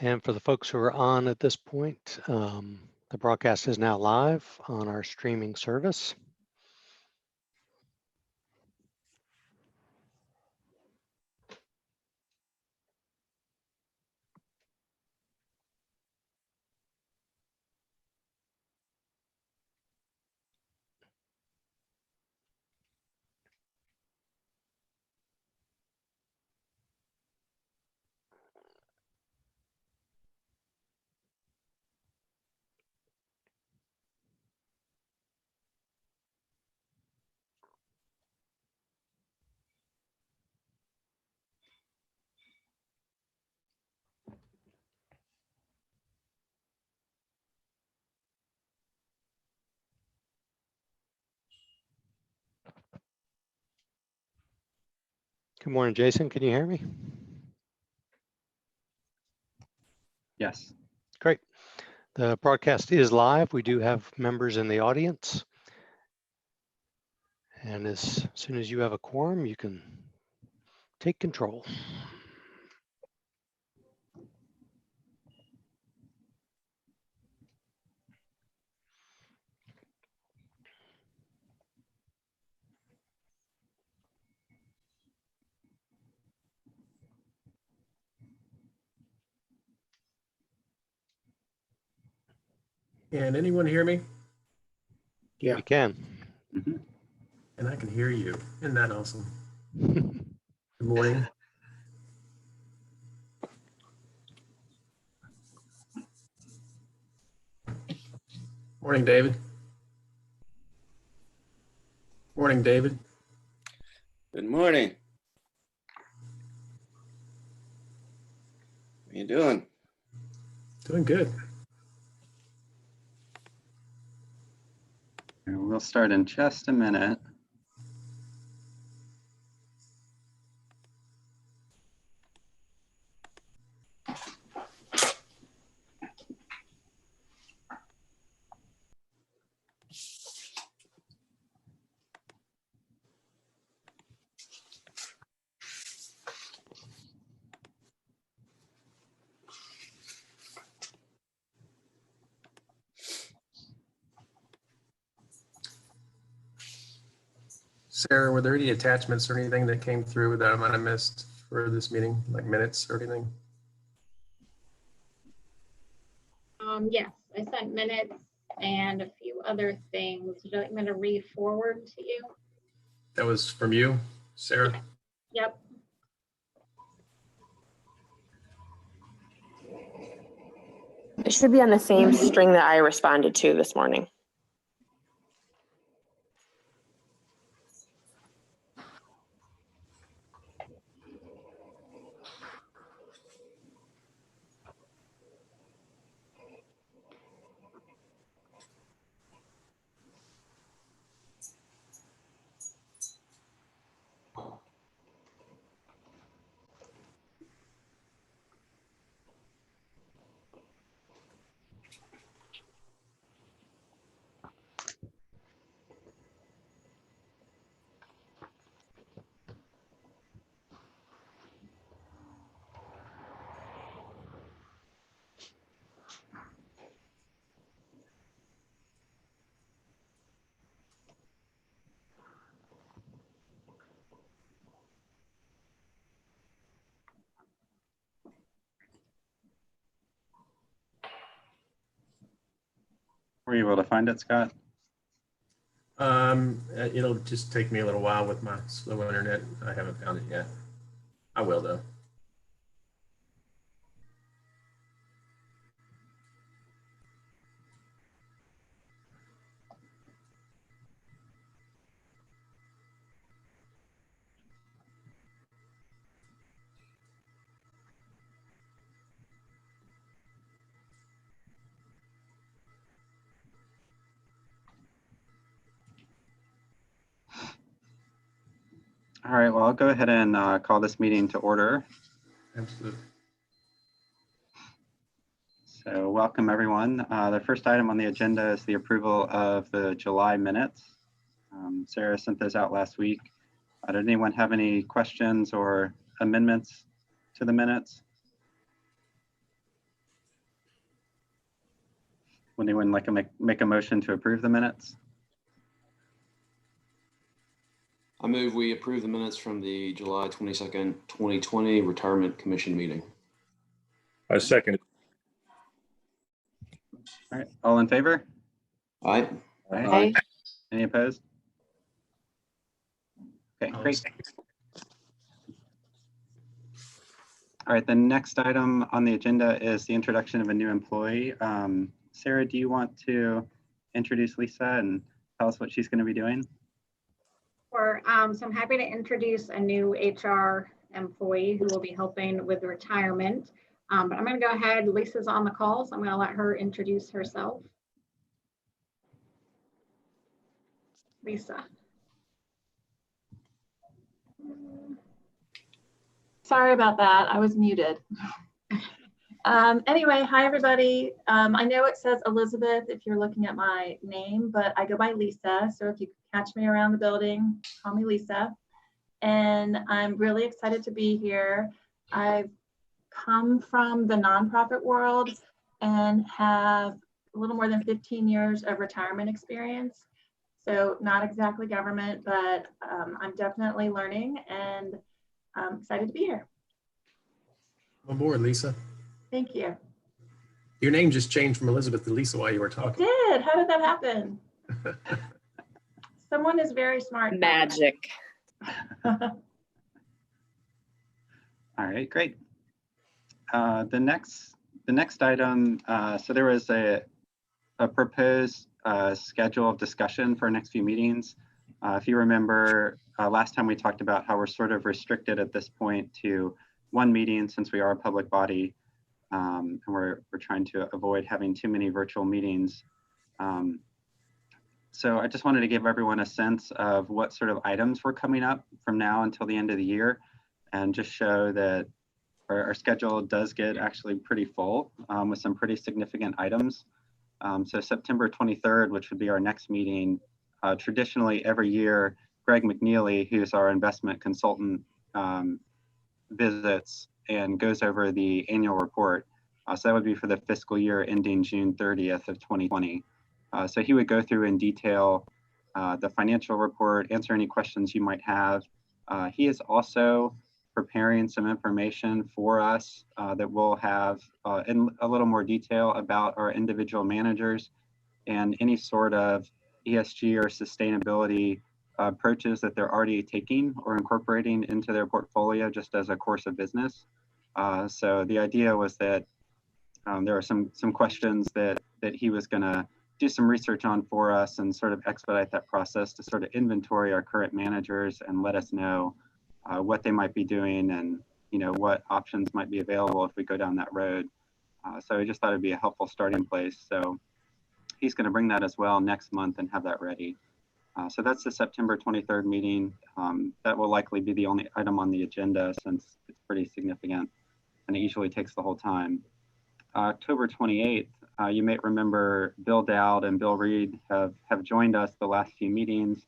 And for the folks who are on at this point, the broadcast is now live on our streaming service. Good morning, Jason. Can you hear me? Yes. Great. The broadcast is live. We do have members in the audience. And as soon as you have a quorum, you can take control. Can anyone hear me? Yeah. We can. Mm-hmm. And I can hear you. Isn't that awesome? Good morning. Morning, David. Morning, David. Good morning. How you doing? Doing good. We'll start in just a minute. Sarah, were there any attachments or anything that came through that I might have missed for this meeting, like minutes or anything? Yes, I sent minutes and a few other things. Would you like me to read forward to you? That was from you, Sarah? Yep. It should be on the same string that I responded to this morning. Were you able to find it, Scott? It'll just take me a little while with my slow internet. I haven't found it yet. I will though. All right, well, I'll go ahead and call this meeting to order. Absolutely. So welcome, everyone. The first item on the agenda is the approval of the July minutes. Sarah sent those out last week. Did anyone have any questions or amendments to the minutes? Would anyone like to make a motion to approve the minutes? I move we approve the minutes from the July 22nd, 2020 Retirement Commission meeting. I second it. All right, all in favor? Aye. Aye. Any opposed? Okay, I'll great. abstain. All right, the next item on the agenda is the introduction of a new employee. Sarah, do you want to introduce Lisa and tell us what she's going to be doing? So I'm happy to introduce a new HR employee who will be helping with retirement. But I'm going to go ahead. Lisa's on the call, so I'm going to let her introduce herself. Lisa. Sorry about that. I was muted. Anyway, hi, everybody. I know it says Elizabeth if you're looking at my name, but I go by Lisa. So if you catch me around the building, call me Lisa. And I'm really excited to be here. I've come from the nonprofit world and have a little more than 15 years of retirement experience. So not exactly government, but I'm definitely learning and I'm excited to be here. On board, Lisa. Thank you. Your name just changed from Elizabeth to Lisa while you were talking. Did. How did that happen? Someone is very smart. Magic. All right, great. The next item, so there was a proposed schedule of discussion for our next few meetings. If you remember, last time we talked about how we're sort of restricted at this point to one meeting since we are a public body, and we're trying to avoid having too many virtual meetings. So I just wanted to give everyone a sense of what sort of items were coming up from now until the end of the year, and just show that our schedule does get actually pretty full with some pretty significant items. So September 23rd, which would be our next meeting, traditionally every year, Greg McNeely, who's our investment consultant, visits and goes over the annual report. So that would be for the fiscal year ending June 30th of 2020. So he would go through in detail the financial report, answer any questions you might have. He is also preparing some information for us that we'll have in a little more detail about our individual managers and any sort of ESG or sustainability approaches that they're already taking or incorporating into their portfolio just as a course of business. So the idea was that there are some questions that he was going to do some research on for us and sort of expedite that process to sort of inventory our current managers and let us know what they might be doing and what options might be available if we go down that road. So I just thought it'd be a helpful starting place. So he's going to bring that as well next month and have that ready. So that's the September 23rd meeting. That will likely be the only item on the agenda since it's pretty significant and it usually takes the whole time. October 28th, you may remember Bill Dowd and Bill Reed have joined us the last few meetings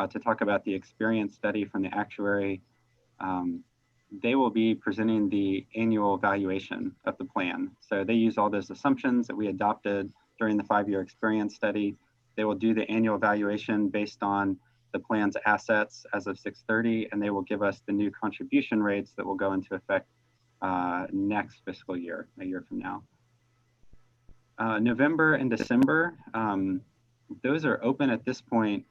to talk about the experience study from the actuary. They will be presenting the annual valuation of the plan. So they use all those assumptions that we adopted during the 5-year experience study. They will do the annual valuation based on the plan's assets as of 6/30, and they will give us the new contribution rates that will go into effect next fiscal year, a year from now. November and December, those are open at this point.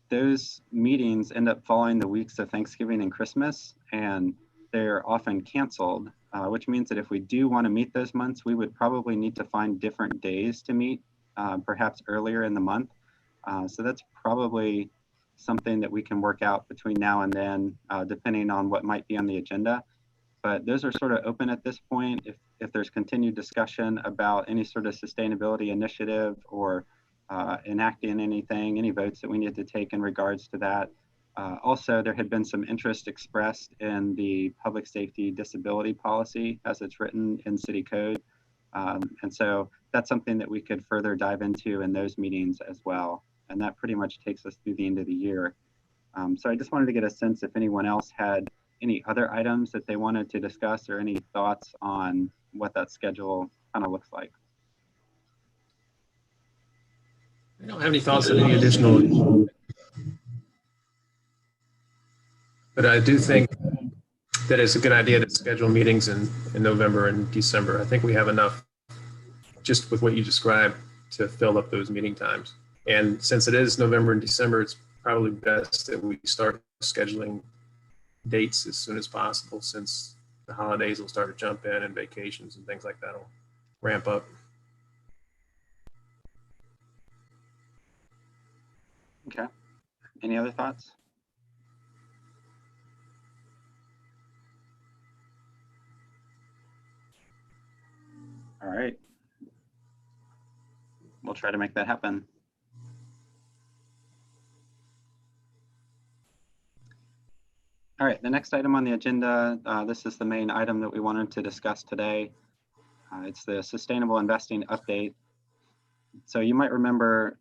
Those meetings end up following the weeks of Thanksgiving and Christmas, and they're often canceled, which means that if we do want to meet those months, we would probably need to find different days to meet, perhaps earlier in the month. So that's probably something that we can work out between now and then, depending on what might be on the agenda. But those are sort of open at this point. If there's continued discussion about any sort of sustainability initiative or enacting anything, any votes that we need to take in regards to that. Also, there had been some interest expressed in the public safety disability policy as it's written in city code. And so that's something that we could further dive into in those meetings as well. And that pretty much takes us through the end of the year. So I just wanted to get a sense if anyone else had any other items that they wanted to discuss or any thoughts on what that schedule kind of looks like. I don't have any thoughts on any additional, but I do think that it's a good idea to schedule meetings in November and December. I think we have enough just with what you described to fill up those meeting times. And since it is November and December, it's probably best that we start scheduling dates as soon as possible, since the holidays will start to jump in and vacations and things like that will ramp up. Okay. Any other thoughts? All right. We'll try to make that happen. All right, the next item on the agenda, this is the main item that we wanted to discuss today. It's the Sustainable Investing Update. So you might remember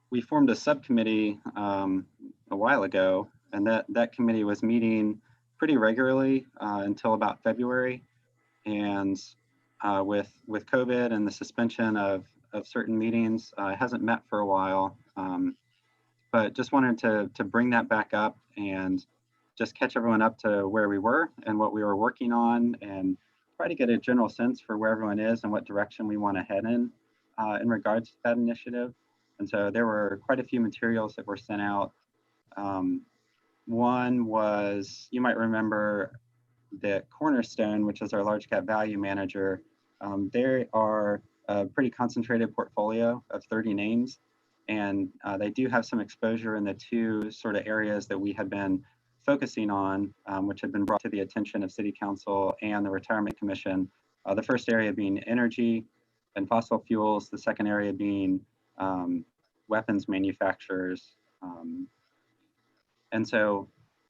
we formed a subcommittee a while ago, and that committee was meeting pretty regularly until about February. And with COVID and the suspension of certain meetings, it hasn't met for a while. But just wanted to bring that back up and just catch everyone up to where we were and what we were working on, and try to get a general sense for where everyone is and what direction we want to head in regards to that initiative. And so there were quite a few materials that were sent out. One was, you might remember that Cornerstone, which is our large cap value manager, they are a pretty concentrated portfolio of 30 names. And they do have some exposure in the two sort of areas that we had been focusing on, which had been brought to the attention of City Council and the Retirement Commission. The first area being energy and fossil fuels, the second area being weapons manufacturers. And so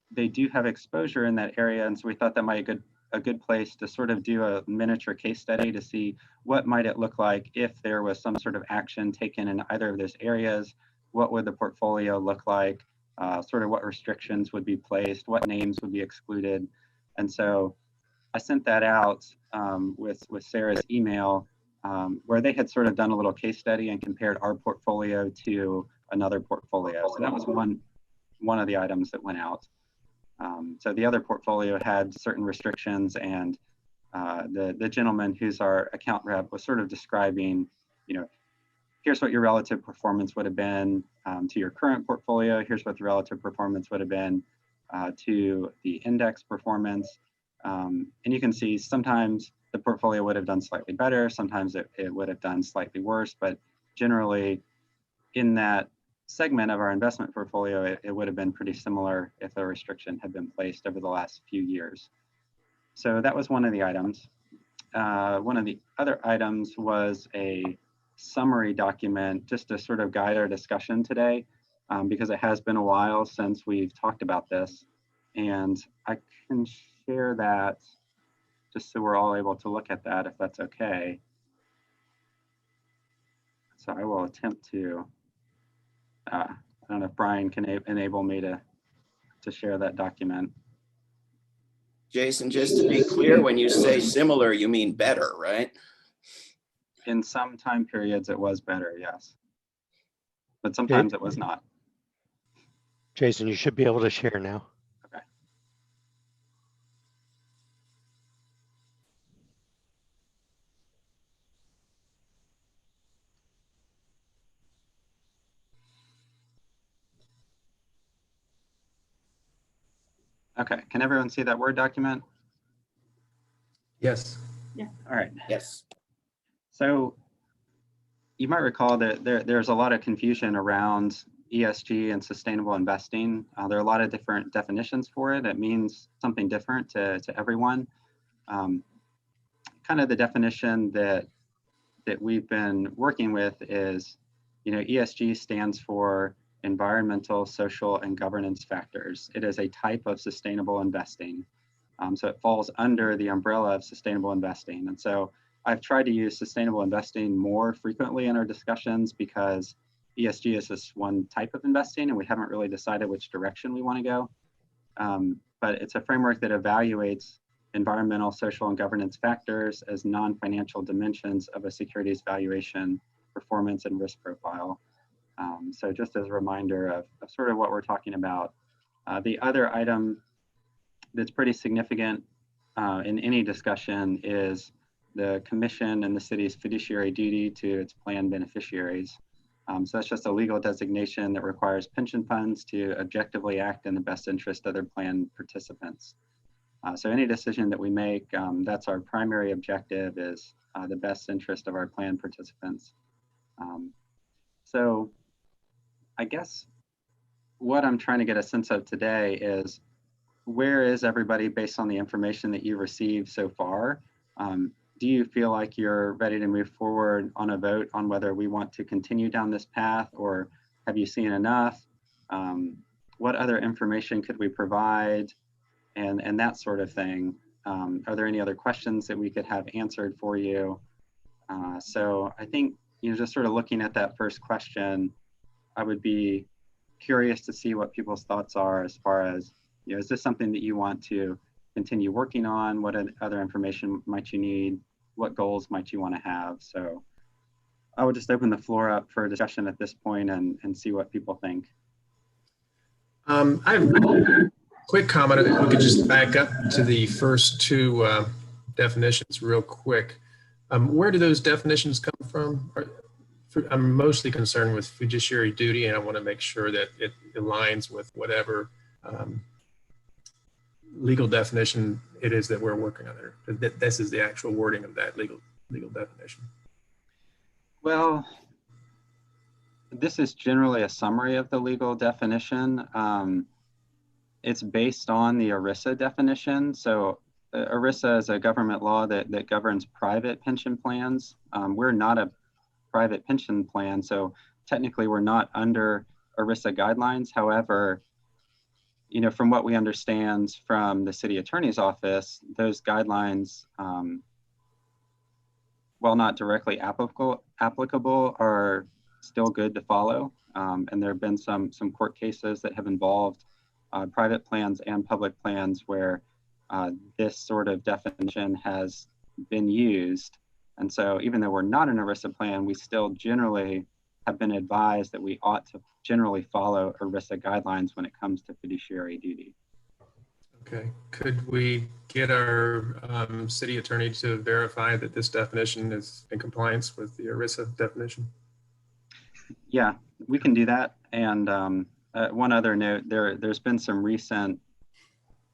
they do have exposure in that area. And so we thought that might be a good place to sort of do a miniature case study to see what might it look like if there was some sort of action taken in either of those areas. What would the portfolio look like? Sort of what restrictions would be placed, what names would be excluded. And so I sent that out with Sarah's email, where they had sort of done a little case study and compared our portfolio to another portfolio. So that was one of the items that went out. So the other portfolio had certain restrictions, and the gentleman who's our account rep was sort of describing, here's what your relative performance would have been to your current portfolio. Here's what the relative performance would have been to the index performance. And you can see sometimes the portfolio would have done slightly better. Sometimes it would have done slightly worse, but generally in that segment of our investment portfolio, it would have been pretty similar if a restriction had been placed over the last few years. So that was one of the items. One of the other items was a summary document just to sort of guide our discussion today, because it has been a while since we've talked about this. And I can share that just so we're all able to look at that, if that's okay. So I will attempt to, I don't know if Brian can enable me to share that document. Jason, just to be clear, when you say similar, you mean better, right? In some time periods, it was better, yes. But sometimes it was not. Jason, you should be able to share now. Okay. Okay, can everyone see that Word document? Yes. Yeah. All right. Yes. So you might recall that there's a lot of confusion around ESG and sustainable investing. There are a lot of different definitions for it. It means something different to everyone. Kind of the definition that we've been working with is, ESG stands for environmental, social, and governance factors. It is a type of sustainable investing. So it falls under the umbrella of sustainable investing. And so I've tried to use sustainable investing more frequently in our discussions because ESG is just one type of investing and we haven't really decided which direction we want to go. But it's a framework that evaluates environmental, social, and governance factors as non-financial dimensions of a security's valuation, performance, and risk profile. So just as a reminder of sort of what we're talking about. The other item that's pretty significant in any discussion is the commission and the city's fiduciary duty to its plan beneficiaries. So that's just a legal designation that requires pension funds to objectively act in the best interest of their plan participants. So any decision that we make, that's our primary objective, is the best interest of our plan participants. So I guess what I'm trying to get a sense of today is, where is everybody based on the information that you received so far? Do you feel like you're ready to move forward on a vote on whether we want to continue down this path, or have you seen enough? What other information could we provide, and that sort of thing? Are there any other questions that we could have answered for you? So I think, just sort of looking at that first question, I would be curious to see what people's thoughts are as far as, is this something that you want to continue working on? What other information might you need? What goals might you want to have? So I would just open the floor up for discussion at this point and see what people think. I have a quick comment. If we could just back up to the first two definitions real quick. Where do those definitions come from? I'm mostly concerned with fiduciary duty, and I want to make sure that it aligns with whatever legal definition it is that we're working on there. This is the actual wording of that legal definition. Well, this is generally a summary of the legal definition. It's based on the ERISA definition. So ERISA is a government law that governs private pension plans. We're not a private pension plan, so technically we're not under ERISA guidelines. However, from what we understand from the city attorney's office, those guidelines, while not directly applicable, are still good to follow. And there have been some court cases that have involved private plans and public plans where this sort of definition has been used. And so even though we're not an ERISA plan, we still generally have been advised that we ought to generally follow ERISA guidelines when it comes to fiduciary duty. Okay, could we get our city attorney to verify that this definition is in compliance with the ERISA definition? Yeah, we can do that. And one other note, there's been some recent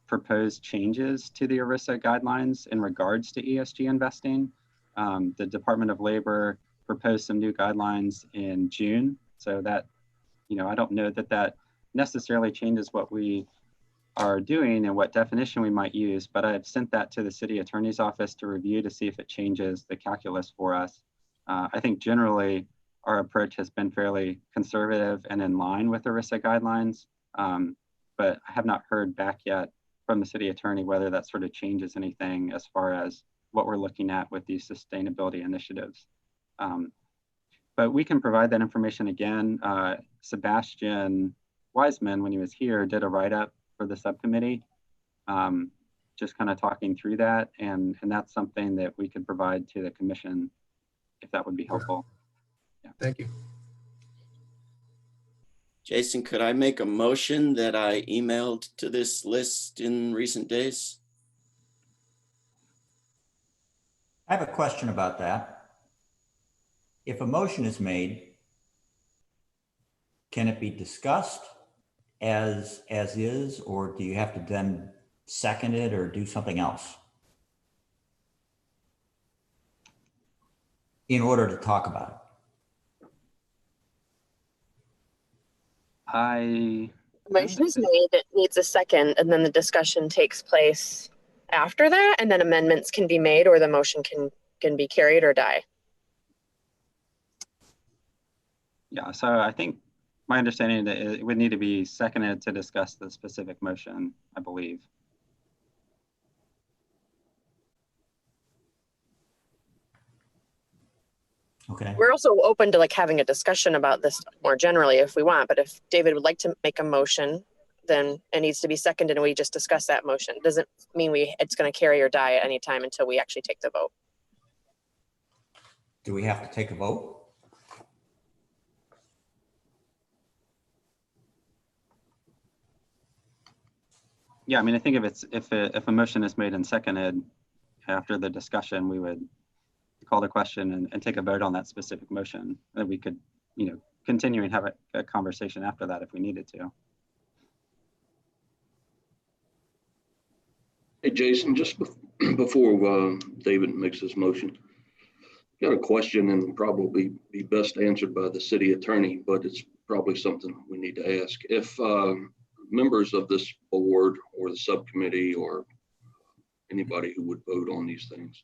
proposed changes to the ERISA guidelines in regards to ESG investing. The Department of Labor proposed some new guidelines in June. So that, I don't know that necessarily changes what we are doing and what definition we might use, but I've sent that to the city attorney's office to review to see if it changes the calculus for us. I think generally our approach has been fairly conservative and in line with ERISA guidelines, but I have not heard back yet from the city attorney whether that sort of changes anything as far as what we're looking at with these sustainability initiatives. But we can provide that information again. Sebastian Wiseman, when he was here, did a write-up for the subcommittee, just kind of talking through that. And that's something that we could provide to the commission if that would be helpful. Yeah. Thank you. Jason, could I make a motion that I emailed to this list in recent days? I have a question about that. If a motion is made, can it be discussed as is, or do you have to then second it or do something else in order to talk about it? The motion is made, it needs a second, and then the discussion takes place after that, and then amendments can be made, or the motion can be carried or die. Yeah, so I think my understanding that it would need to be seconded to discuss the specific motion, I believe. Okay. We're also open to having a discussion about this more generally if we want, but if David would like to make a motion, then it needs to be seconded and we just discuss that motion. It doesn't mean it's going to carry or die at any time until we actually take the vote. Do we have to take a vote? Yeah, I mean, I think if a motion is made and seconded after the discussion, we would call the question and take a vote on that specific motion. And we could, continue and have a conversation after that if we needed to. Hey, Jason, just before David makes his motion, got a question and probably be best answered by the city attorney, but it's probably something we need to ask. If members of this board or the subcommittee or anybody who would vote on these things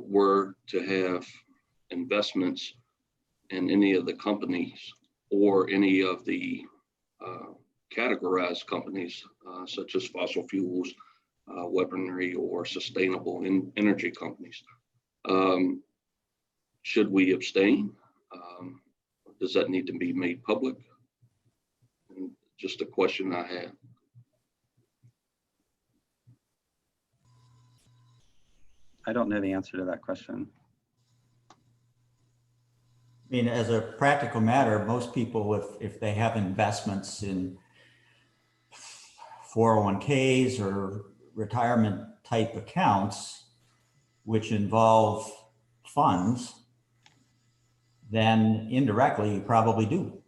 were to have investments in any of the companies or any of the categorized companies such as fossil fuels, weaponry, or sustainable energy companies, should we abstain? Does that need to be made public? And just a question I had. I don't know the answer to that question. I mean, as a practical matter, most people, if they have investments in 401ks or retirement type accounts, which involve funds, then indirectly you probably do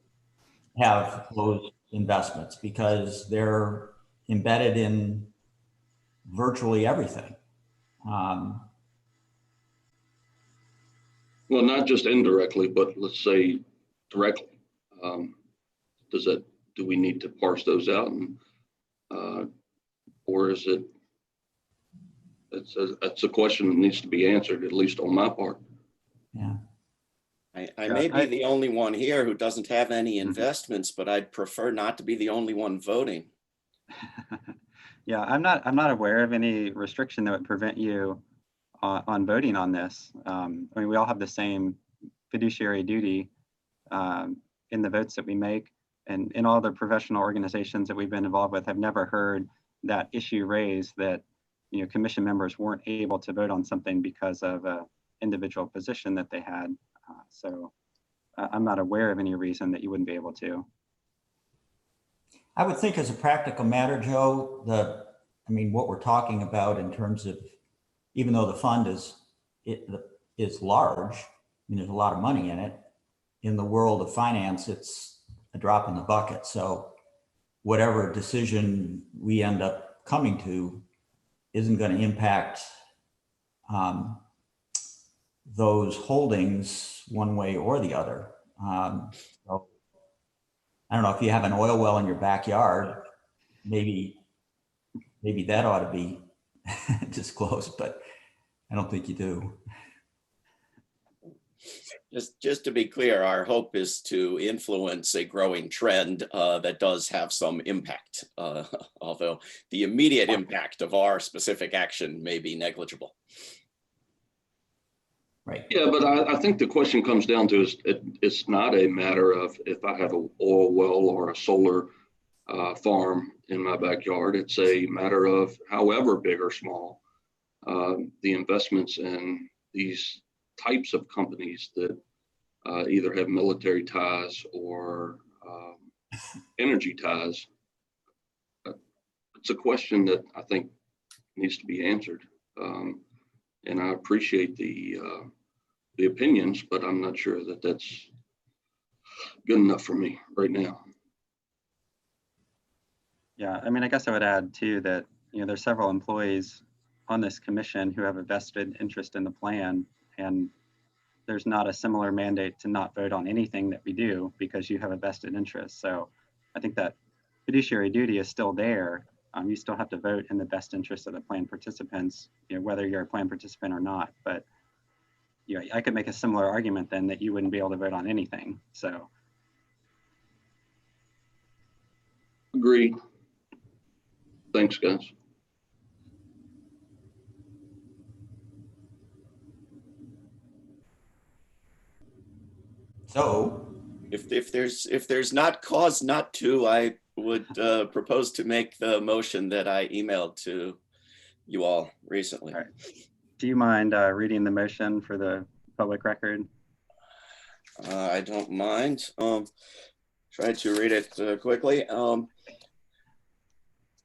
have those investments because they're embedded in virtually everything. Well, not just indirectly, but let's say directly. Do we need to parse those out, and or is it? It's a question that needs to be answered, at least on my part. Yeah. I may be the only one here who doesn't have any investments, but I'd prefer not to be the only one voting. Yeah, I'm not aware of any restriction that would prevent you on voting on this. I mean, we all have the same fiduciary duty in the votes that we make, and in all the professional organizations that we've been involved with, I've never heard that issue raised that commission members weren't able to vote on something because of an individual position that they had. So I'm not aware of any reason that you wouldn't be able to. I would think as a practical matter, Joe, what we're talking about in terms of, even though the fund is large, I mean, there's a lot of money in it. In the world of finance, it's a drop in the bucket. So whatever decision we end up coming to isn't going to impact those holdings one way or the other. So I don't know, if you have an oil well in your backyard, maybe that ought to be disclosed, but I don't think you do. Just to be clear, our hope is to influence a growing trend that does have some impact, although the immediate impact of our specific action may be negligible. Right. Yeah, but I think the question comes down to it's not a matter of if I have an oil well or a solar farm in my backyard. It's a matter of however big or small the investments in these types of companies that either have military ties or energy ties. It's a question that I think needs to be answered. And I appreciate the opinions, but I'm not sure that that's good enough for me right now. Yeah, I mean, I guess I would add too that there's several employees on this commission who have a vested interest in the plan, and there's not a similar mandate to not vote on anything that we do because you have a vested interest. So I think that fiduciary duty is still there. You still have to vote in the best interest of the plan participants, whether you're a plan participant or not. But I could make a similar argument then that you wouldn't be able to vote on anything. So agreed. Thanks, guys. So if there's not cause not to, I would propose to make the motion that I emailed to you all recently. All right. Do you mind reading the motion for the public record? I don't mind. Try to read it quickly.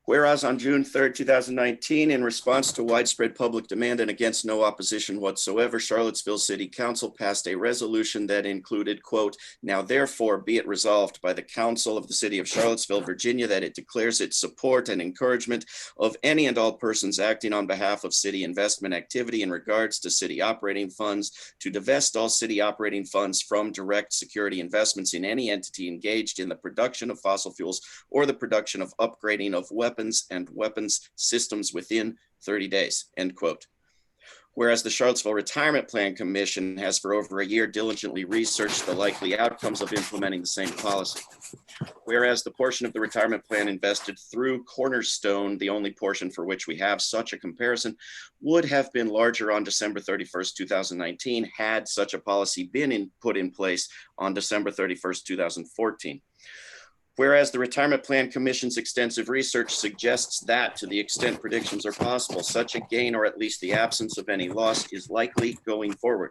Whereas on June 3rd, 2019, in response to widespread public demand and against no opposition whatsoever, Charlottesville City Council passed a resolution that included, quote, "Now therefore be it resolved by the Council of the City of Charlottesville, Virginia, that it declares its support and encouragement of any and all persons acting on behalf of city investment activity in regards to city operating funds to divest all city operating funds from direct security investments in any entity engaged in the production of fossil fuels or the production of upgrading of weapons and weapons systems within 30 days, end quote. Whereas the Charlottesville Retirement Plan Commission has for over a year diligently researched the likely outcomes of implementing the same policy. Whereas the portion of the retirement plan invested through Cornerstone, the only portion for which we have such a comparison, would have been larger on December 31st, 2019, had such a policy been put in place on December 31st, 2014. Whereas the Retirement Plan Commission's extensive research suggests that, to the extent predictions are possible, such a gain, or at least the absence of any loss, is likely going forward.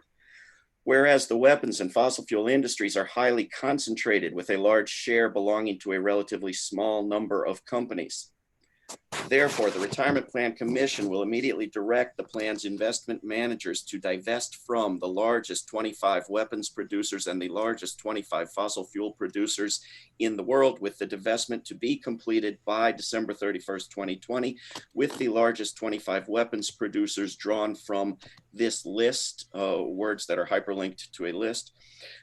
Whereas the weapons and fossil fuel industries are highly concentrated with a large share belonging to a relatively small number of companies. Therefore, the Retirement Plan Commission will immediately direct the plan's investment managers to divest from the largest 25 weapons producers and the largest 25 fossil fuel producers in the world, with the divestment to be completed by December 31st, 2020, with the largest 25 weapons producers drawn from this list, words that are hyperlinked to a list,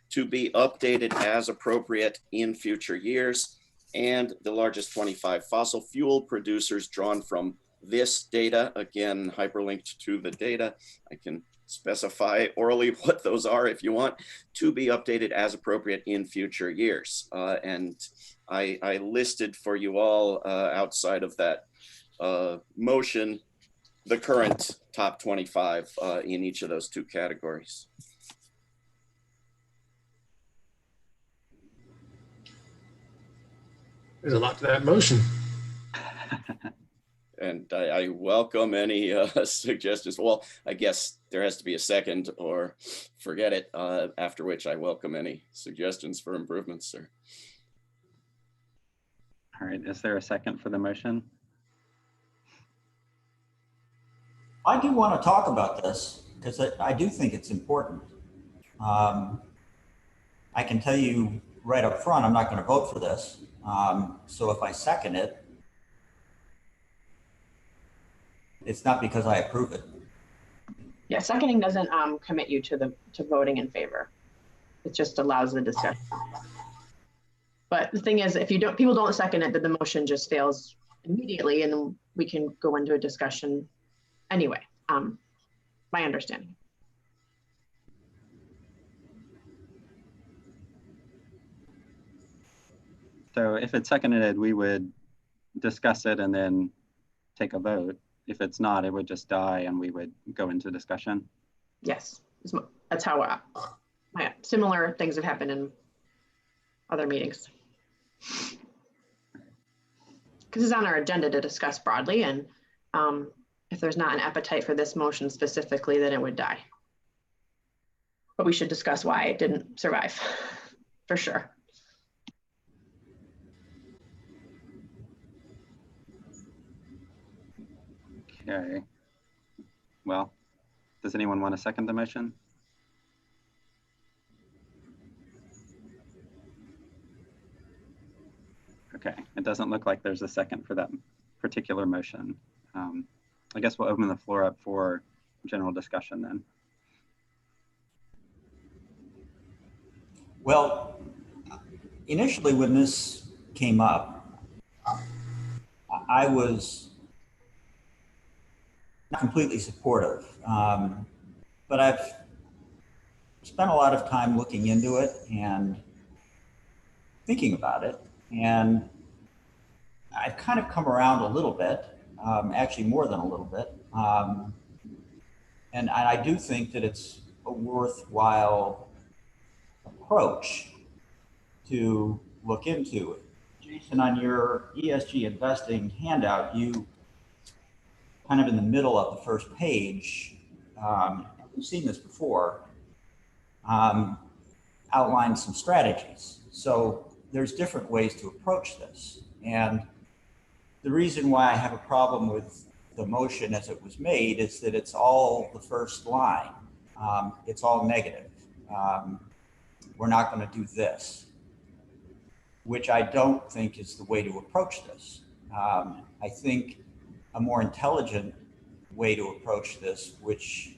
to be updated as appropriate in future years, and the largest 25 fossil fuel producers drawn from this data, again, hyperlinked to the data. I can specify orally what those are if you want, to be updated as appropriate in future years. And I listed for you all outside of that motion, the current top 25 in each of those two categories. There's a lot to that motion. And I welcome any suggestions. Well, I guess there has to be a second, or forget it, after which I welcome any suggestions for improvements, sir. All right, is there a second for the motion? I do want to talk about this because I do think it's important. I can tell you right up front, I'm not going to vote for this. So if I second it, it's not because I approve it. Yeah, seconding doesn't commit you to voting in favor. It just allows the discussion. But the thing is, if people don't second it, then the motion just fails immediately, and then we can go into a discussion anyway. My understanding. So if it's seconded, we would discuss it and then take a vote. If it's not, it would just die and we would go into discussion. Yes, that's how similar things have happened in other meetings. Because it's on our agenda to discuss broadly, and if there's not an appetite for this motion specifically, then it would die. But we should discuss why it didn't survive, for sure. Okay. Well, does anyone want to second the motion? Okay, it doesn't look like there's a second for that particular motion. I guess we'll open the floor up for general discussion then. Well, initially when this came up, I was not completely supportive, but I've spent a lot of time looking into it and thinking about it, and I've kind of come around a little bit, actually more than a little bit, and I do think that it's a worthwhile approach to look into. Jason, on your ESG investing handout, you kind of in the middle of the first page, we've seen this before, outlined some strategies. So there's different ways to approach this. And the reason why I have a problem with the motion as it was made is that it's all the first line. It's all negative. We're not going to do this, which I don't think is the way to approach this. I think a more intelligent way to approach this, which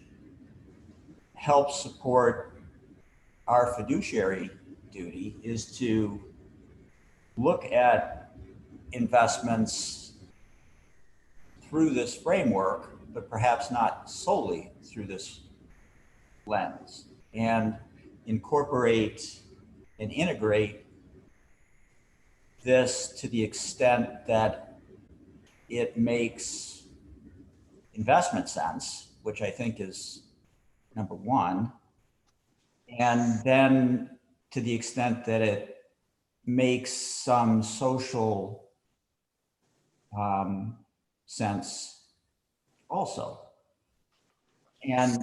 helps support our fiduciary duty, is to look at investments through this framework, but perhaps not solely through this lens, and incorporate and integrate this to the extent that it makes investment sense, which I think is number one, and then to the extent that it makes some social sense also. And,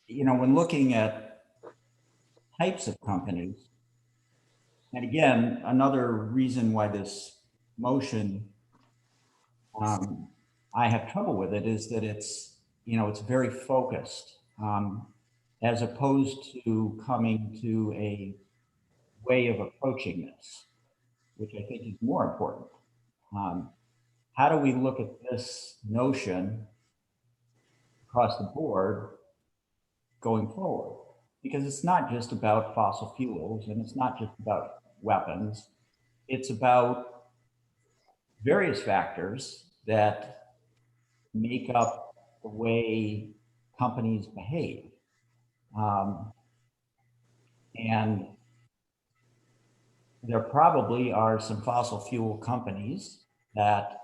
you know, when looking at types of companies, and again, another reason why this motion, I have trouble with it, is that it's, you know, it's very focused, as opposed to coming to a way of approaching this, which I think is more important. How do we look at this notion across the board going forward? Because it's not just about fossil fuels, and it's not just about weapons. It's about various factors that make up the way companies behave. And there probably are some fossil fuel companies that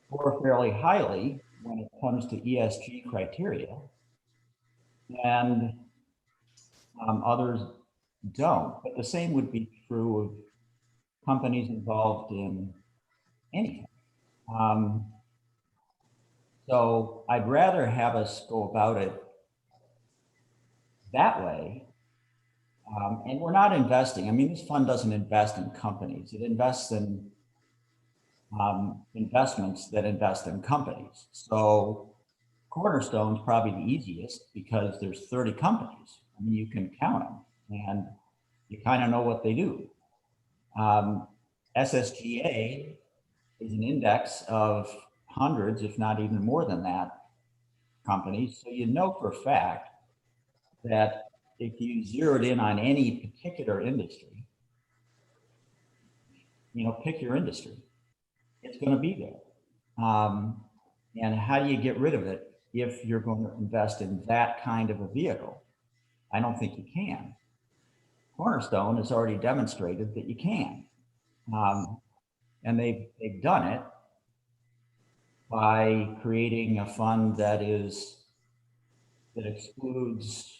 score fairly highly when it comes to ESG criteria, and others don't. But the same would be true of companies involved in anything. So I'd rather have us go about it that way. And we're not investing. I mean, this fund doesn't invest in companies. It invests in investments that invest in companies. So Cornerstone's probably the easiest because there's 30 companies. I mean, you can count them and you kind of know what they do. SSGA is an index of hundreds, if not even more than that, companies. So you know for a fact that if you zeroed in on any particular industry, you know, pick your industry, it's going to be there. And how do you get rid of it if you're going to invest in that kind of a vehicle? I don't think you can. Cornerstone has already demonstrated that you can. And they've done it by creating a fund that excludes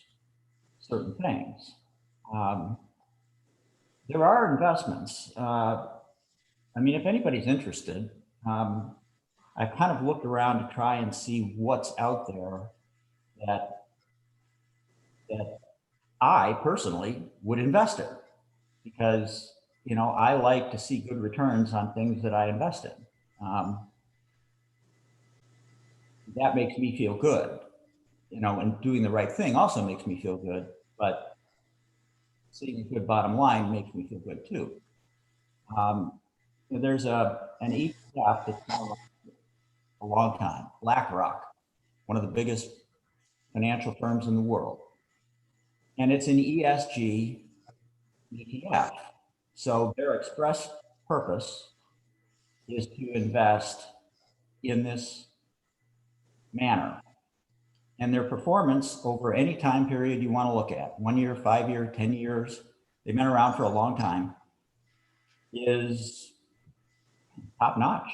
certain things. There are investments. I mean, if anybody's interested, I've kind of looked around to try and see what's out there that I personally would invest in, because, you know, I like to see good returns on things that I invest in. That makes me feel good, you know, and doing the right thing also makes me feel good, but seeing a good bottom line makes me feel good too. There's an ETF that's been around a long time, BlackRock, one of the biggest financial firms in the world. And it's an ESG ETF. So their express purpose is to invest in this manner. And their performance over any time period you want to look at, 1 year, 5 year, 10 years, they've been around for a long time, is top notch.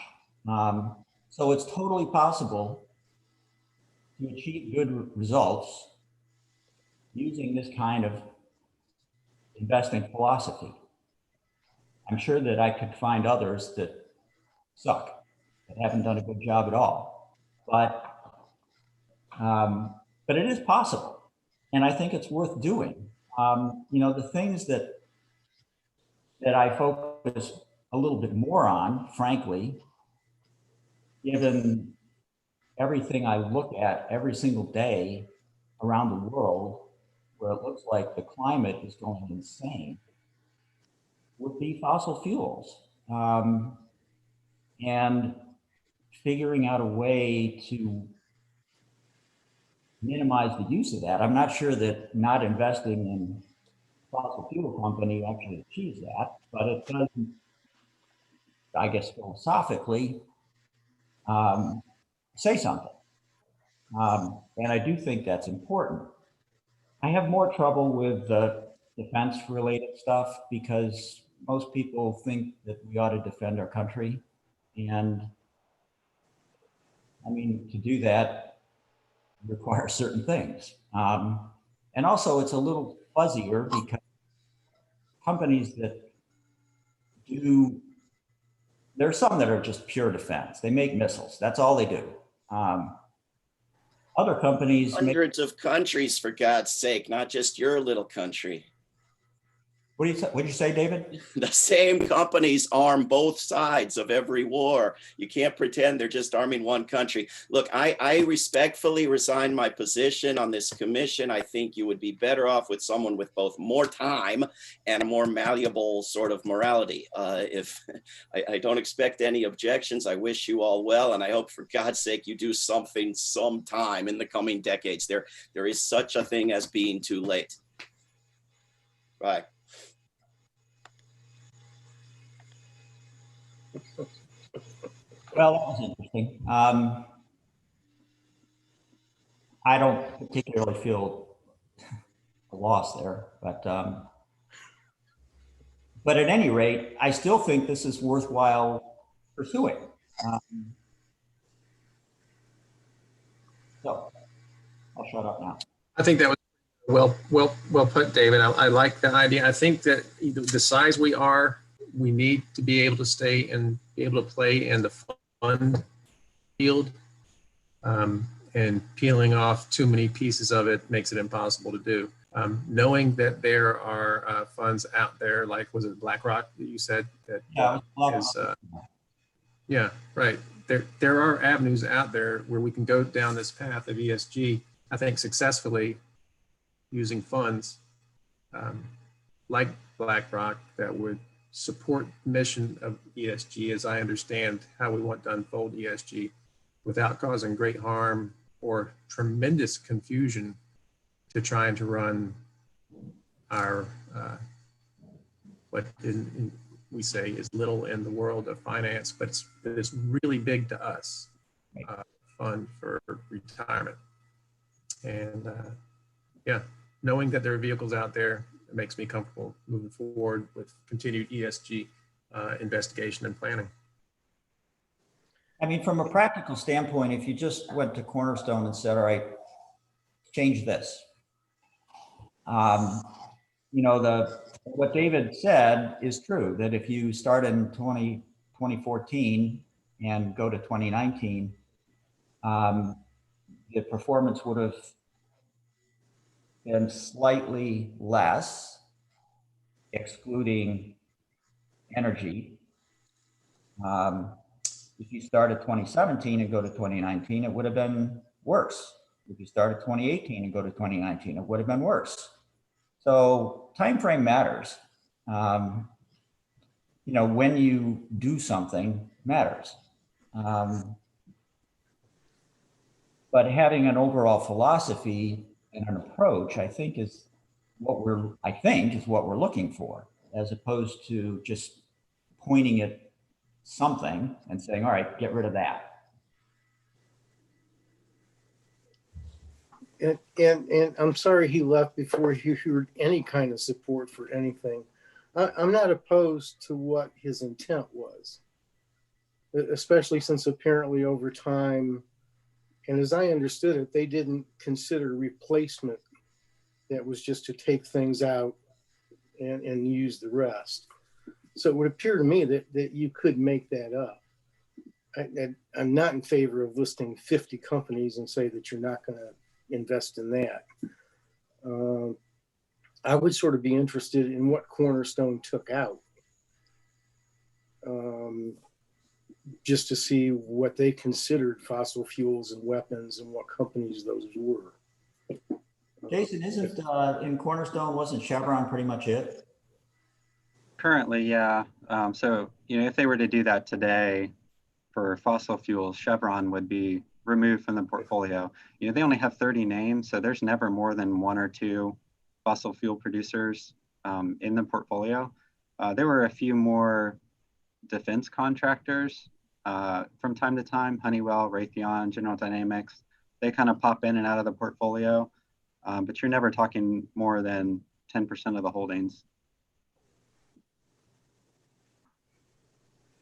So it's totally possible to achieve good results using this kind of investing philosophy. I'm sure that I could find others that suck, that haven't done a good job at all, but it is possible, and I think it's worth doing. You know, the things that I focus a little bit more on, frankly, given everything I look at every single day around the world where it looks like the climate is going insane, would be fossil fuels. And figuring out a way to minimize the use of that. I'm not sure that not investing in fossil fuel company actually achieves that, but it does, I guess, philosophically say something. And I do think that's important. I have more trouble with the defense related stuff because most people think that we ought to defend our country. And I mean, to do that requires certain things. And also it's a little fuzzier because companies that do, there's some that are just pure defense. They make missiles. That's all they do. Other companies Hundreds of countries, for God's sake, not just your little country. What did you say, David? The same companies arm both sides of every war. You can't pretend they're just arming one country. Look, I respectfully resign my position on this commission. I think you would be better off with someone with both more time and a more malleable sort of morality. If I don't expect any objections, I wish you all well, and I hope, for God's sake, you do something sometime in the coming decades. There is such a thing as being too late. Bye. Well, that was interesting. I don't particularly feel a loss there, but at any rate, I still think this is worthwhile pursuing. So I'll shut up now. I think that was well put, David. I like that idea. I think that the size we are, we need to be able to stay and be able to play in the fund field, and peeling off too many pieces of it makes it impossible to do. Knowing that there are funds out there, like, was it BlackRock that you said that is, yeah, right. There are avenues out there where we can go down this path of ESG, I think, successfully using funds like BlackRock that would support the mission of ESG as I understand how we want to unfold ESG without causing great harm or tremendous confusion to trying to run our, what we say is little in the world of finance, but it's really big to us, fund for retirement. And yeah, knowing that there are vehicles out there, it makes me comfortable moving forward with continued ESG investigation and planning. I mean, from a practical standpoint, if you just went to Cornerstone and said, all right, change this. You know, what David said is true, that if you start in 2014 and go to 2019, the performance would have been slightly less, excluding energy. If you start at 2017 and go to 2019, it would have been worse. If you start at 2018 and go to 2019, it would have been worse. So time frame matters. You know, when you do something matters. But having an overall philosophy and an approach, I think is what we're looking for, as opposed to just pointing at something and saying, all right, get rid of that. And I'm sorry he left before he heard any kind of support for anything. I'm not opposed to what his intent was, especially since apparently over time, and as I understood it, they didn't consider replacement. That was just to take things out and use the rest. So it would appear to me that you could make that up. I'm not in favor of listing 50 companies and say that you're not going to invest in that. I would sort of be interested in what Cornerstone took out. just to see what they considered fossil fuels and weapons and what companies those were. Jason, isn't in Cornerstone, wasn't Chevron pretty much it? Currently, yeah. So, if they were to do that today for fossil fuels, Chevron would be removed from the portfolio. They only have 30 names, so there's never more than 1 or 2 fossil fuel producers in the portfolio. There were a few more defense contractors from time to time, Honeywell, Raytheon, General Dynamics. They kind of pop in and out of the portfolio, but you're never talking more than 10% of the holdings.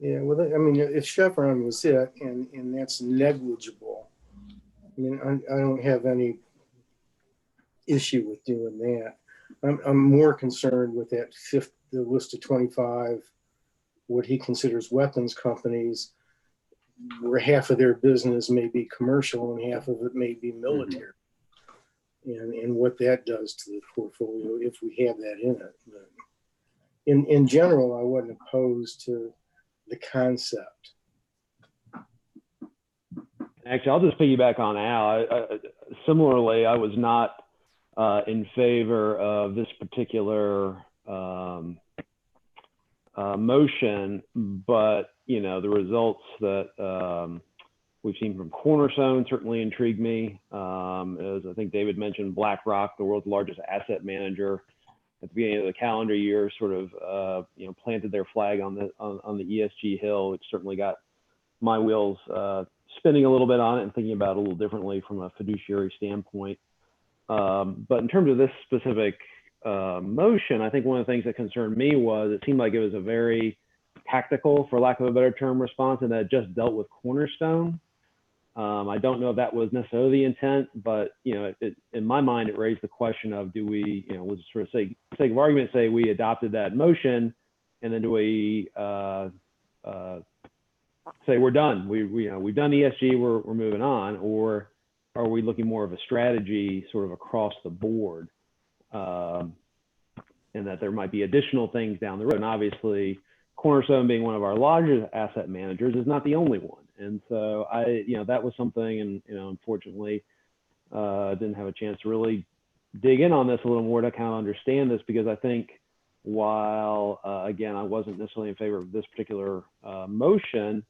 Yeah, well, I mean, if Chevron was it, and that's negligible, I mean, I don't have any issue with doing that. I'm more concerned with that the list of 25, what he considers weapons companies, where half of their business may be commercial and half of it may be military, and what that does to the portfolio if we have that in it. But in general, I wasn't opposed to the concept. Actually, I'll just piggyback on Al. Similarly, I was not in favor of this particular motion, but the results that we've seen from Cornerstone certainly intrigued me. As I think David mentioned, BlackRock, the world's largest asset manager, at the beginning of the calendar year, sort of planted their flag on the ESG hill, which certainly got my wheels spinning a little bit on it and thinking about it a little differently from a fiduciary standpoint. But in terms of this specific motion, I think one of the things that concerned me was it seemed like it was a very tactical, for lack of a better term, response, and that it just dealt with Cornerstone. I don't know if that was necessarily the intent, but in my mind, it raised the question of, do we, let's sort of sake of argument, say we adopted that motion, and then do we say we're done? We've done ESG, we're moving on, or are we looking more of a strategy sort of across the board, and that there might be additional things down the road? And obviously, Cornerstone being one of our largest asset managers is not the only one. And so that was something, and unfortunately, didn't have a chance to really dig in on this a little more to kind of understand this, because I think while again I wasn't necessarily in favor of this particular motion,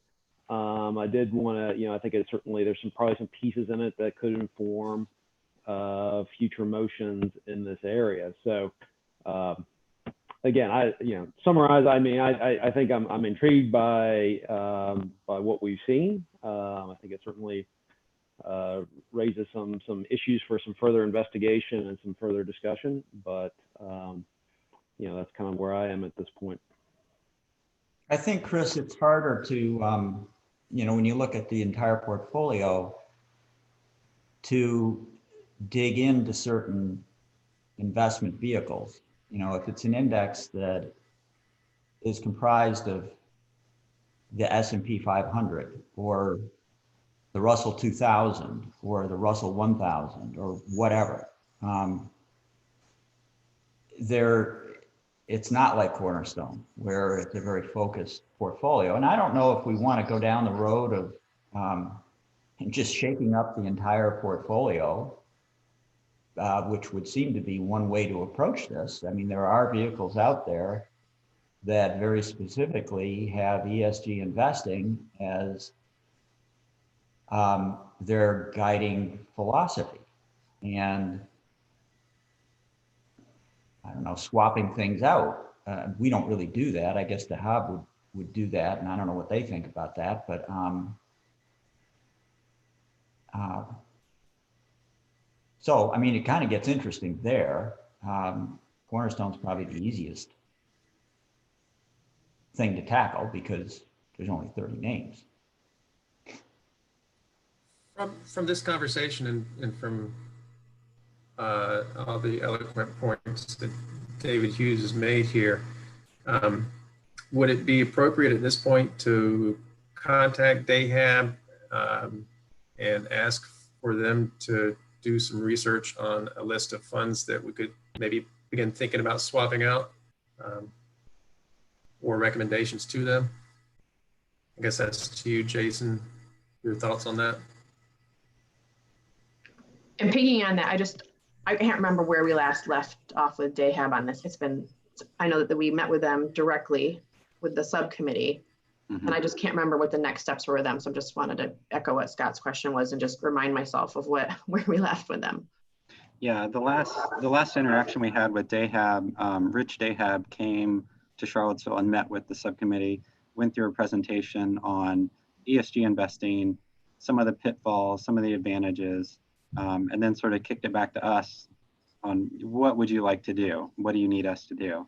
I did want to, I think it certainly there's probably some pieces in it that could inform future motions in this area. So again, summarize. I mean, I think I'm intrigued by what we've seen. I think it certainly raises some issues for some further investigation and some further discussion. But that's kind of where I am at this point. I think, Chris, it's harder to when you look at the entire portfolio, to dig into certain investment vehicles. If it's an index that is comprised of the S&P 500 or the Russell 2000 or the Russell 1000 or whatever, it's not like Cornerstone, where it's a very focused portfolio. And I don't know if we want to go down the road of just shaking up the entire portfolio, which would seem to be one way to approach this. I mean, there are vehicles out there that very specifically have ESG investing as their guiding philosophy. And I don't know, swapping things out. We don't really do that. I guess the Hub would do that, and I don't know what they think about that. But so, I mean, it kind of gets interesting there. Cornerstone's probably the easiest thing to tackle because there's only 30 names. From this conversation and from all the eloquent points that David Hughes has made here, would it be appropriate at this point to contact DAHAB and ask for them to do some research on a list of funds that we could maybe begin thinking about swapping out, or recommendations to them? I guess that's to you, Jason. Your thoughts on that? And picking on that, I can't remember where we last left off with Dahab on this. I know that we met with them directly with the subcommittee, and I just can't remember what the next steps were with them. So I just wanted to echo what Scott's question was and just remind myself of where we left with them. Yeah, the last interaction we had with Dahab, Rich Dahab came to Charlottesville and met with the subcommittee, went through a presentation on ESG investing, some of the pitfalls, some of the advantages, and then sort of kicked it back to us on what would you like to do? What do you need us to do?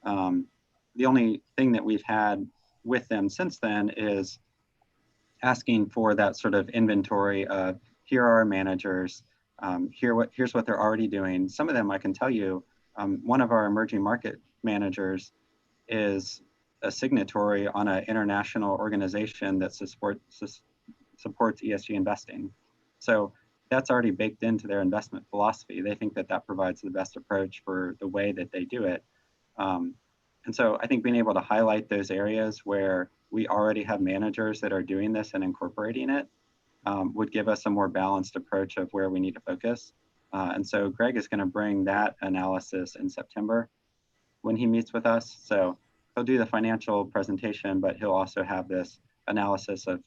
The only thing that we've had with them since then is asking for that sort of inventory of here are our managers, here's what they're already doing. Some of them I can tell you, one of our emerging market managers is a signatory on an international organization that supports ESG investing. So that's already baked into their investment philosophy. They think that that provides the best approach for the way that they do it. And so I think being able to highlight those areas where we already have managers that are doing this and incorporating it would give us a more balanced approach of where we need to focus. And so Greg is going to bring that analysis in September when he meets with us. So he'll do the financial presentation, but he'll also have this analysis of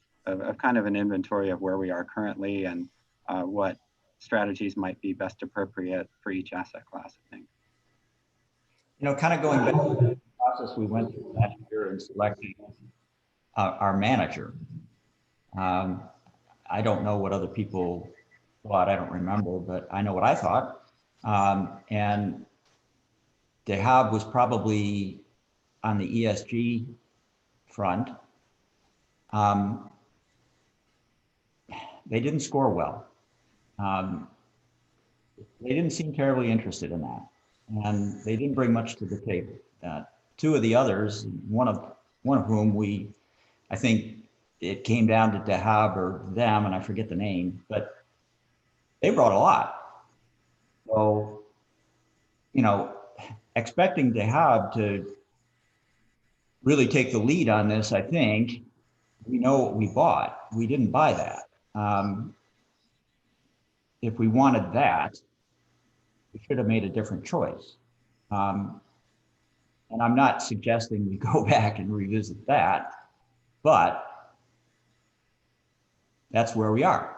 kind of an inventory of where we are currently and what strategies might be best appropriate for each asset class, I think. You know, kind of going back to the process we went through last year in selecting our manager. I don't know what other people thought, I don't remember, but I know what I thought. And Dahab was probably on the ESG front. They didn't score well. They didn't seem terribly interested in that. And they didn't bring much to the table. Two of the others, one of whom I think it came down to Dahab or them, and I forget the name, but they brought a lot. So, you know, expecting Dahab to really take the lead on this, I think, we know what we bought. We didn't buy that. If we wanted that, we should have made a different choice. And I'm not suggesting we go back and revisit that, but that's where we are.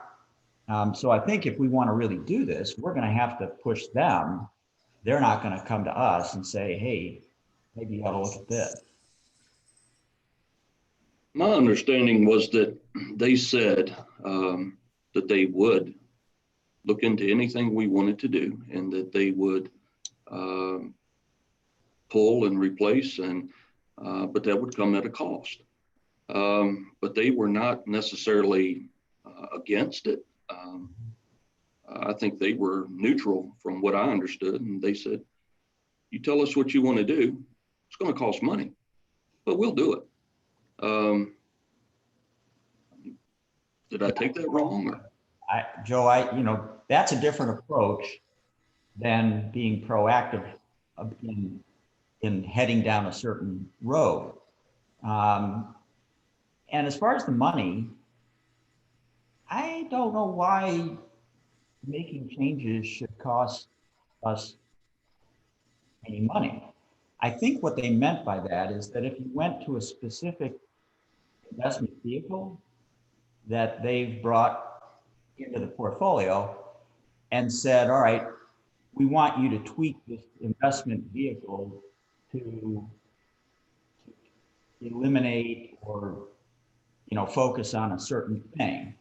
So I think if we want to really do this, we're going to have to push them. They're not going to come to us and say, hey, maybe you ought to look at this. My understanding was that they said that they would look into anything we wanted to do and that they would pull and replace, but that would come at a cost. But they were not necessarily against it. I think they were neutral from what I understood. And they said, you tell us what you want to do. It's going to cost money, but we'll do it. Did I take that wrong? Or? Joe, you know, that's a different approach than being proactive in heading down a certain road. And as far as the money, I don't know why making changes should cost us any money. I think what they meant by that is that if you went to a specific investment vehicle that they've brought into the portfolio and said, all right, we want you to tweak this investment vehicle to eliminate or, you know, focus on a certain thing,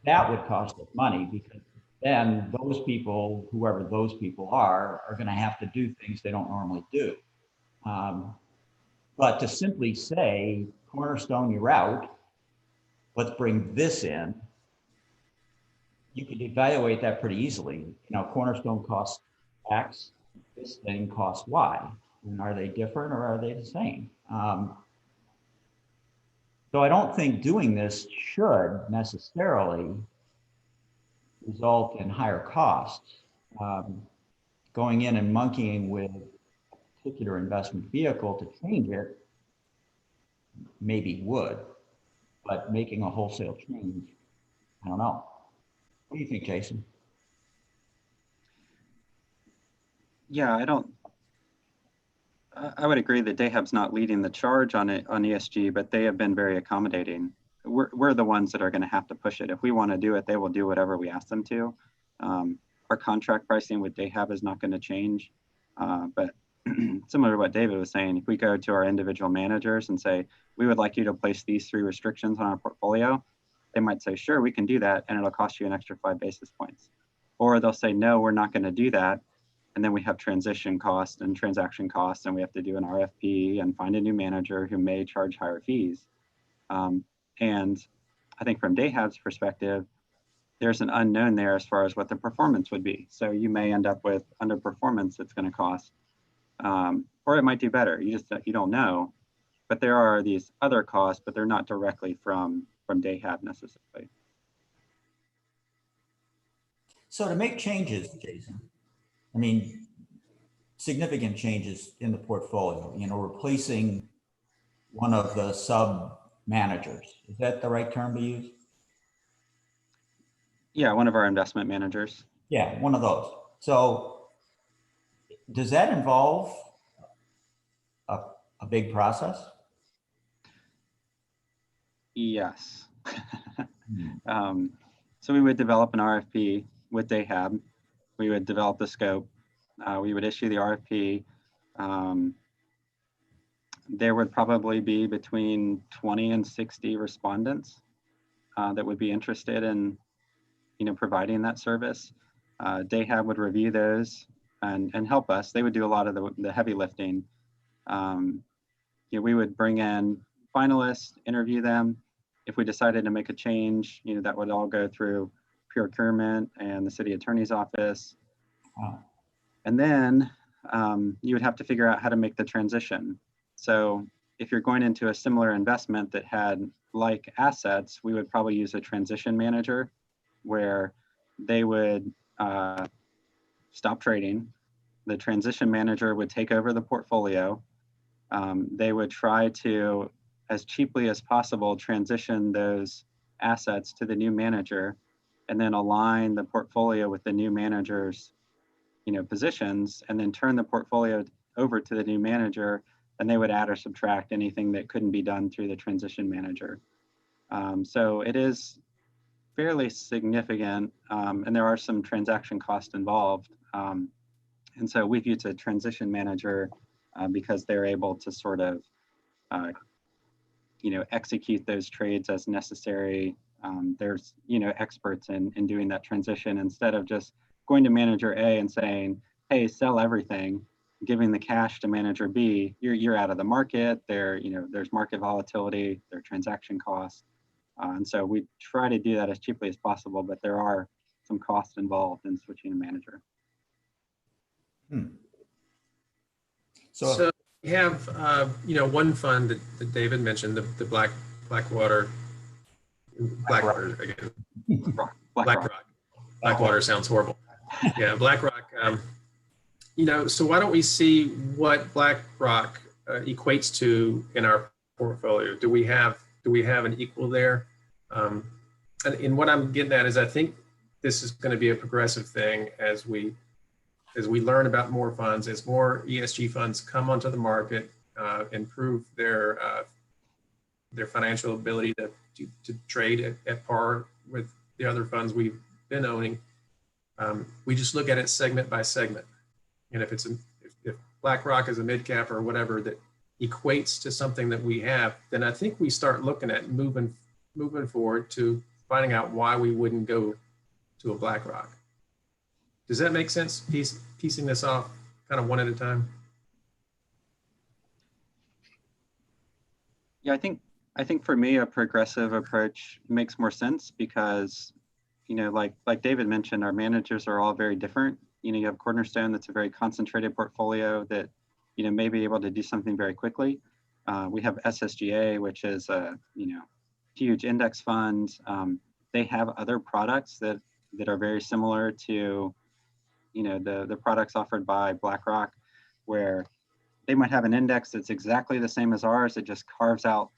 that would cost us money, because then those people, whoever those people are going to have to do things they don't normally do. But to simply say, Cornerstone, you're out, let's bring this in, you could evaluate that pretty easily. You know, Cornerstone costs X, this thing costs Y. And are they different or are they the same? So I don't think doing this should necessarily result in higher costs. Going in and monkeying with a particular investment vehicle to change it maybe would. but making a wholesale change, I don't know. What do you think, Jason? Yeah, I would agree that DAHAB's not leading the charge on it on ESG, but they have been very accommodating. We're the ones that are going to have to push it. If we want to do it, they will do whatever we ask them to. Our contract pricing with DAHAB is not going to change, but similar to what David was saying, if we go to our individual managers and say, we would like you to place these 3 restrictions on our portfolio, they might say, sure, we can do that, and it'll cost you an extra 5 basis points. Or they'll say, no, we're not going to do that. And then we have transition costs and transaction costs, and we have to do an RFP and find a new manager who may charge higher fees. And I think from DAHAB's perspective, there's an unknown there as far as what the performance would be. So you may end up with underperformance that's going to cost, or it might do better. You don't know. But there are these other costs, but they're not directly from DAHAB necessarily. So to make changes, Jason, I mean, significant changes in the portfolio, replacing one of the sub managers. Is that the right term to use? Yeah, one of our investment managers. Yeah, one of those. So does that involve a big process? Yes. So we would develop an RFP with DAHAB. We would develop the scope. We would issue the RFP. There would probably be between 20 and 60 respondents that would be interested in, providing that service. DAHAB would review those and help us. They would do a lot of the heavy lifting. We would bring in finalists, interview them. If we decided to make a change, that would all go through procurement and the city attorney's office. And then you would have to figure out how to make the transition. So if you're going into a similar investment that had like assets, we would probably use a transition manager where they would stop trading. The transition manager would take over the portfolio. They would try to, as cheaply as possible, transition those assets to the new manager and then align the portfolio with the new manager's positions, and then turn the portfolio over to the new manager, and they would add or subtract anything that couldn't be done through the transition manager. So it is fairly significant, and there are some transaction costs involved. And so we've used a transition manager because they're able to sort of, execute those trades as necessary. There's, experts in doing that transition instead of just going to manager A and saying, hey, sell everything, giving the cash to manager B, you're out of the market. There's market volatility, there are transaction costs. And so we try to do that as cheaply as possible, but there are some costs involved in switching a manager. So we have, one fund that David mentioned, the Blackwater again. Blackwater sounds horrible. Yeah, BlackRock. So why don't we see what BlackRock equates to in our portfolio? Do we have an equal there? And what I'm getting at is I think this is going to be a progressive thing as we learn about more funds, as more ESG funds come onto the market, improve their financial ability to trade at par with the other funds we've been owning. We just look at it segment by segment. And if BlackRock is a mid cap or whatever that equates to something that we have, then I think we start looking at moving forward to finding out why we wouldn't go to a BlackRock. Does that make sense? Piecing this off kind of one at a time. Yeah, I think for me, a progressive approach makes more sense because, like David mentioned, our managers are all very different. You have Cornerstone, that's a very concentrated portfolio that, may be able to do something very quickly. We have SSGA, which is a, huge index fund. They have other products that are very similar to, the products offered by BlackRock, where they might have an index that's exactly the same as ours. It just carves out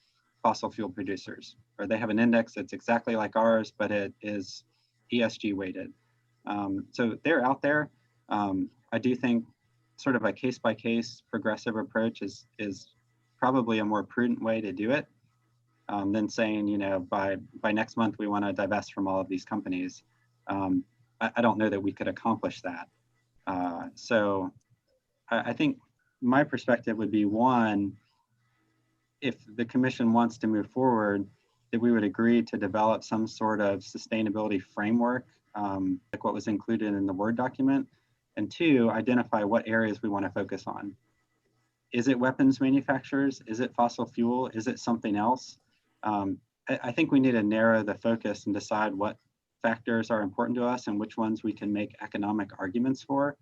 fossil fuel producers, or they have an index that's exactly like ours, but it is ESG weighted. So they're out there. I do think sort of a case-by-case progressive approach is probably a more prudent way to do it than saying, you know, by next month we want to divest from all of these companies. I don't know that we could accomplish that. So I think my perspective would be, one, if the commission wants to move forward, that we would agree to develop some sort of sustainability framework, like what was included in the Word document. And two, identify what areas we want to focus on. Is it weapons manufacturers? Is it fossil fuel? Is it something else? I think we need to narrow the focus and decide what factors are important to us and which ones we can make economic arguments for.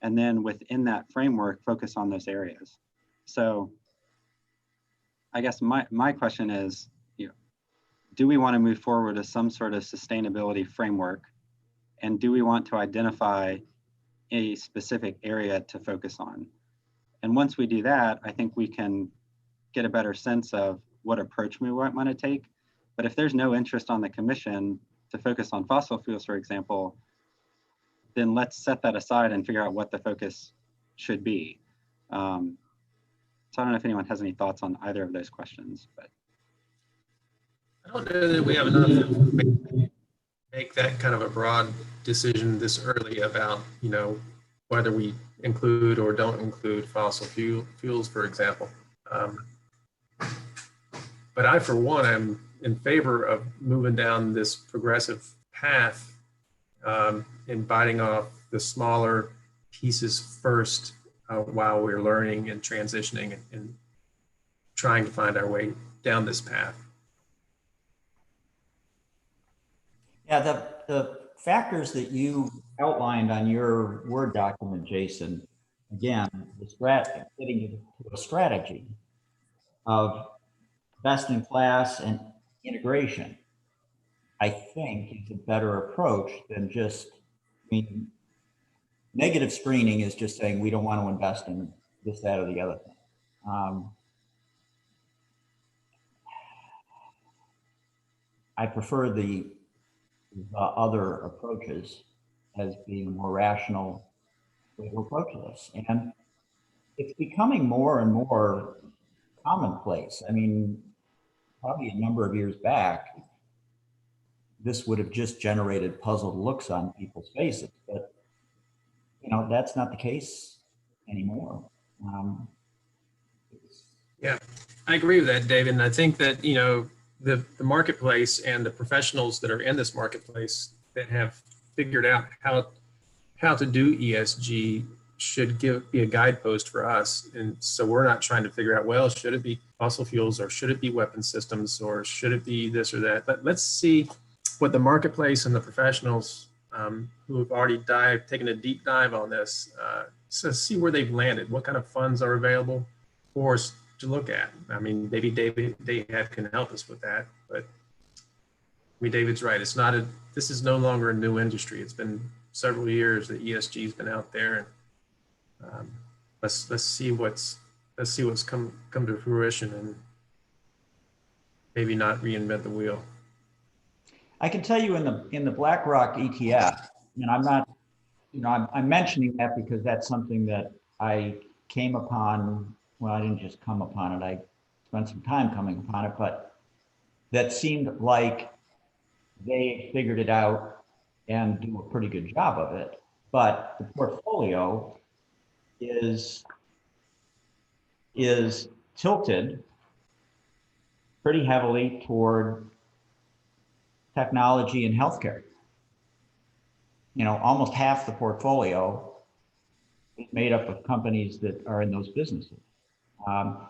And then within that framework, focus on those areas. So I guess my question is, you know, do we want to move forward with some sort of sustainability framework? And do we want to identify a specific area to focus on? And once we do that, I think we can get a better sense of what approach we want to take. But if there's no interest on the commission to focus on fossil fuels, for example, then let's set that aside and figure out what the focus should be. So I don't know if anyone has any thoughts on either of those questions, but. I don't know that we have enough to make that kind of a broad decision this early about, you know, whether we include or don't include fossil fuels, for example. But I, for one, am in favor of moving down this progressive path and biting off the smaller pieces first while we're learning and transitioning and trying to find our way down this path. Yeah, the factors that you outlined on your Word document, Jason, again, getting to a strategy of best in class and integration, I think is a better approach than just, I mean, negative screening is just saying we don't want to invest in this, that, or the other thing. I prefer the other approaches as being a more rational way to approach this. And it's becoming more and more commonplace. I mean, probably a number of years back, this would have just generated puzzled looks on people's faces, but you know, that's not the case anymore. Yeah, I agree with that, David. And I think that, you know, the marketplace and the professionals that are in this marketplace that have figured out how to do ESG should be a guidepost for us. And so we're not trying to figure out, well, should it be fossil fuels or should it be weapon systems or should it be this or that? But let's see what the marketplace and the professionals who have already taken a deep dive on this, so see where they've landed, what kind of funds are available for us to look at. I mean, maybe David can help us with that, but I mean, David's right. This is no longer a new industry. It's been several years that ESG has been out there, and let's see what's come to fruition and maybe not reinvent the wheel. I can tell you in the BlackRock ETF, and I'm not, you know, I'm mentioning that because that's something that I came upon. Well, I didn't just come upon it. I spent some time coming upon it, but that seemed like they figured it out and do a pretty good job of it. But the portfolio is tilted pretty heavily toward technology and healthcare. You know, almost half the portfolio is made up of companies that are in those businesses.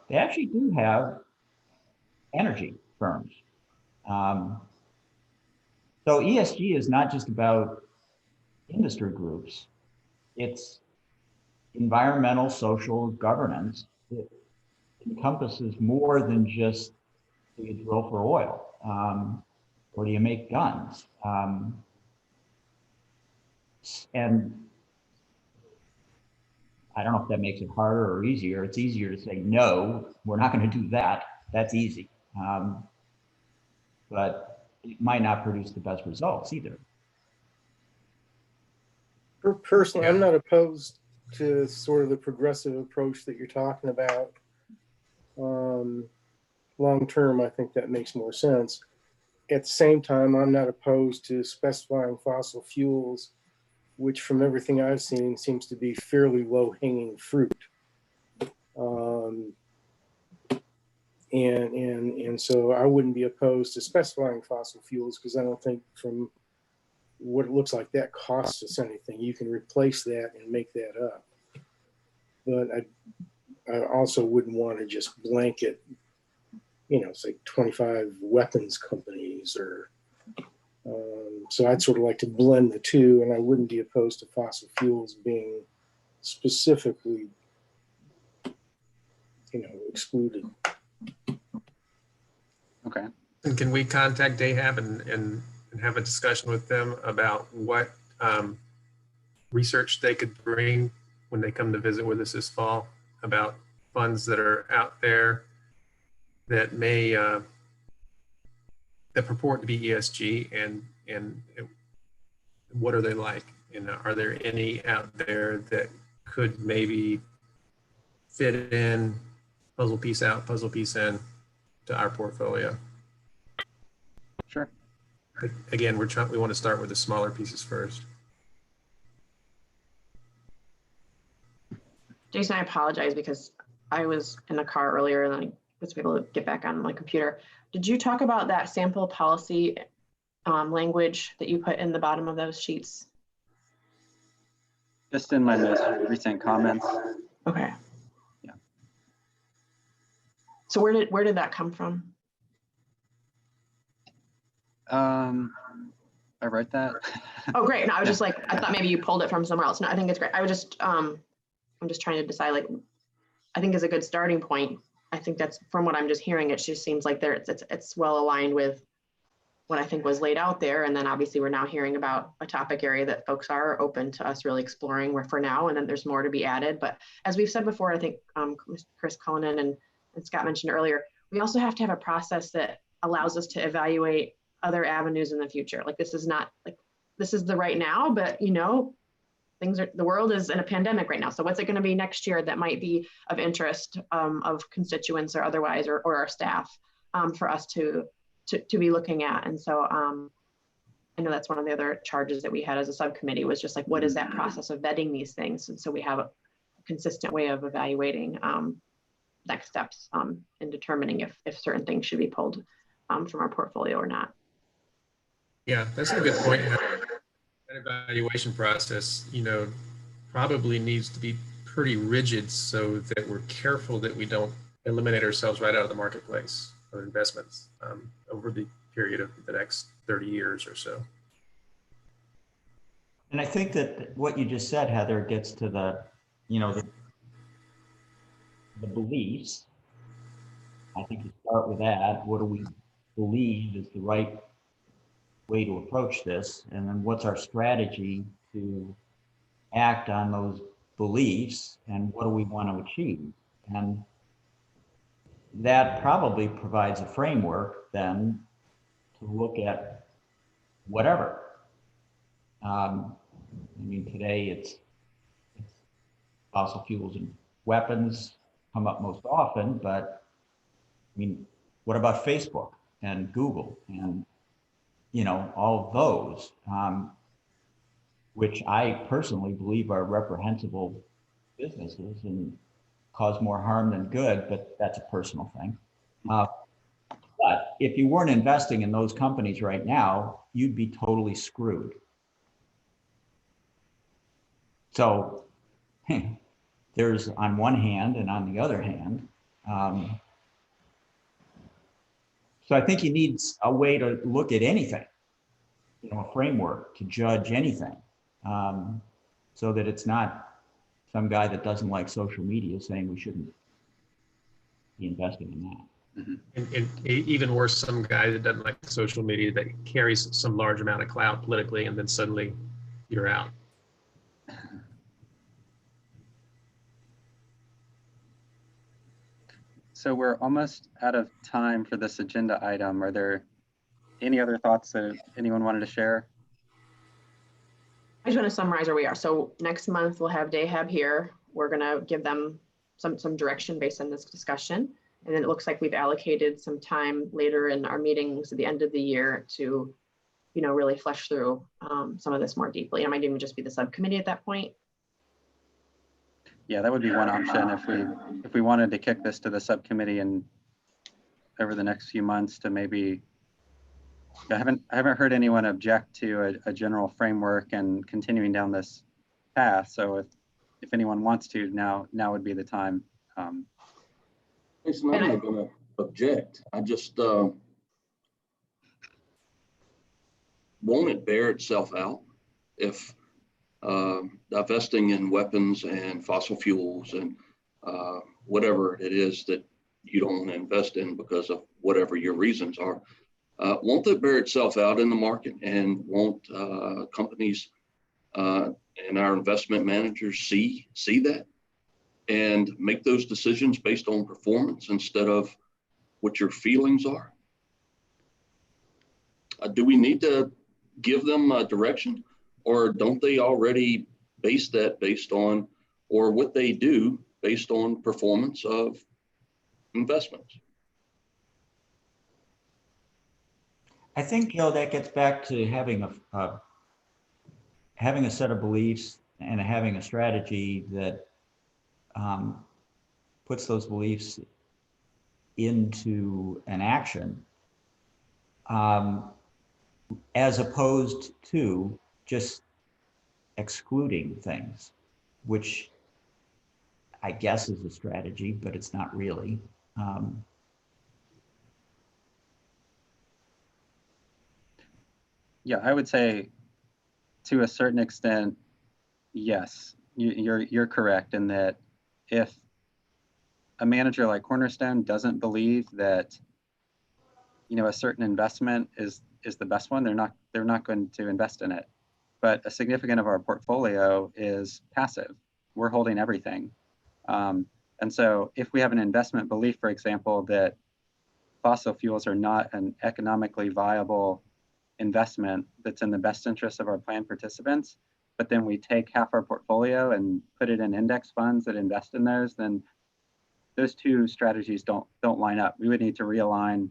They actually do have energy firms. So ESG is not just about industry groups. It's environmental, social governance. It encompasses more than just do you drill for oil or do you make guns? And I don't know if that makes it harder or easier. It's easier to say, no, we're not going to do that. That's easy. But it might not produce the best results either. Personally, I'm not opposed to sort of the progressive approach that you're talking about. Long term, I think that makes more sense. At the same time, I'm not opposed to specifying fossil fuels, which from everything I've seen seems to be fairly low hanging fruit. And so I wouldn't be opposed to specifying fossil fuels, because I don't think from what it looks like that costs us anything. You can replace that and make that up. But I also wouldn't want to just blanket, say 25 weapons companies or, so I'd sort of like to blend the two, and I wouldn't be opposed to fossil fuels being specifically, excluded. Okay. And can we contact Dahab and have a discussion with them about what research they could bring when they come to visit with us this fall about funds that are out there that may that purport to be ESG, and what are they like? Are there any out there that could maybe fit in, puzzle piece out, puzzle piece in to our portfolio? Sure. Again, we want to start with the smaller pieces first. Jason, I apologize because I was in the car earlier and I was able to get back on my computer. Did you talk about that sample policy language that you put in the bottom of those sheets? Just in my most recent comments. Okay. Yeah. So where did that come from? I wrote that. Oh, great. No, I was just like, I thought maybe you pulled it from somewhere else. No, I think it's great. I was just, I'm just trying to decide, like, I think is a good starting point. I think that's, from what I'm just hearing, it just seems like it's well aligned with what I think was laid out there. And then obviously we're now hearing about a topic area that folks are open to us really exploring where for now, and then there's more to be added. But as we've said before, I think Chris Cullinan and Scott mentioned earlier, we also have to have a process that allows us to evaluate other avenues in the future. Like, this is not like, this is the right now, but the world is in a pandemic right now. So what's it going to be next year that might be of interest of constituents or otherwise, or our staff for us to be looking at. And so I know that's one of the other charges that we had as a subcommittee, was just like, what is that process of vetting these things? And so we have a consistent way of evaluating next steps in determining if certain things should be pulled from our portfolio or not. Yeah, that's a good point. That evaluation process, probably needs to be pretty rigid so that we're careful that we don't eliminate ourselves right out of the marketplace of investments over the period of the next 30 years or so. And I think that what you just said, Heather, gets to the beliefs. I think you start with that. What do we believe is the right way to approach this? And then what's our strategy to act on those beliefs, and what do we want to achieve? And that probably provides a framework then to look at whatever. Today it's fossil fuels and weapons come up most often, but what about Facebook and Google and all of those, which I personally believe are reprehensible businesses and cause more harm than good, but that's a personal thing. But if you weren't investing in those companies right now, you'd be totally screwed. So there's on one hand and on the other hand. So I think you need a way to look at anything, a framework to judge anything, so that it's not some guy that doesn't like social media saying we shouldn't be investing in that. Mm-hmm. And even worse, some guy that doesn't like social media that carries some large amount of clout politically, and then suddenly you're out. So we're almost out of time for this agenda item. Are there any other thoughts that anyone wanted to share? I just want to summarize where we are. So next month we'll have DAHAB here. We're going to give them some direction based on this discussion. And then it looks like we've allocated some time later in our meetings at the end of the year to, really flesh through some of this more deeply. It might even just be the subcommittee at that point. Yeah, that would be one option if we wanted to kick this to the subcommittee and over the next few months to maybe. I haven't heard anyone object to a general framework and continuing down this path. So if anyone wants to, now would be the time. Listen, I'm not going to object. I just won't it bear itself out if divesting in weapons and fossil fuels and whatever it is that you don't want to invest in because of whatever your reasons are, won't that bear itself out in the market, and won't companies and our investment managers see that and make those decisions based on performance instead of what your feelings are? Do we need to give them direction, or don't they already base that based on, or what they do based on performance of investments? I think, that gets back to having a set of beliefs and having a strategy that puts those beliefs into an action, as opposed to just excluding things, which I guess is a strategy, but it's not really. Yeah, I would say to a certain extent, yes, you're correct in that if a manager like Cornerstone doesn't believe that a certain investment is the best one, they're not going to invest in it. But a significant of our portfolio is passive. We're holding everything. And so if we have an investment belief, for example, that fossil fuels are not an economically viable investment that's in the best interest of our plan participants, but then we take half our portfolio and put it in index funds that invest in those, then those two strategies don't line up. We would need to realign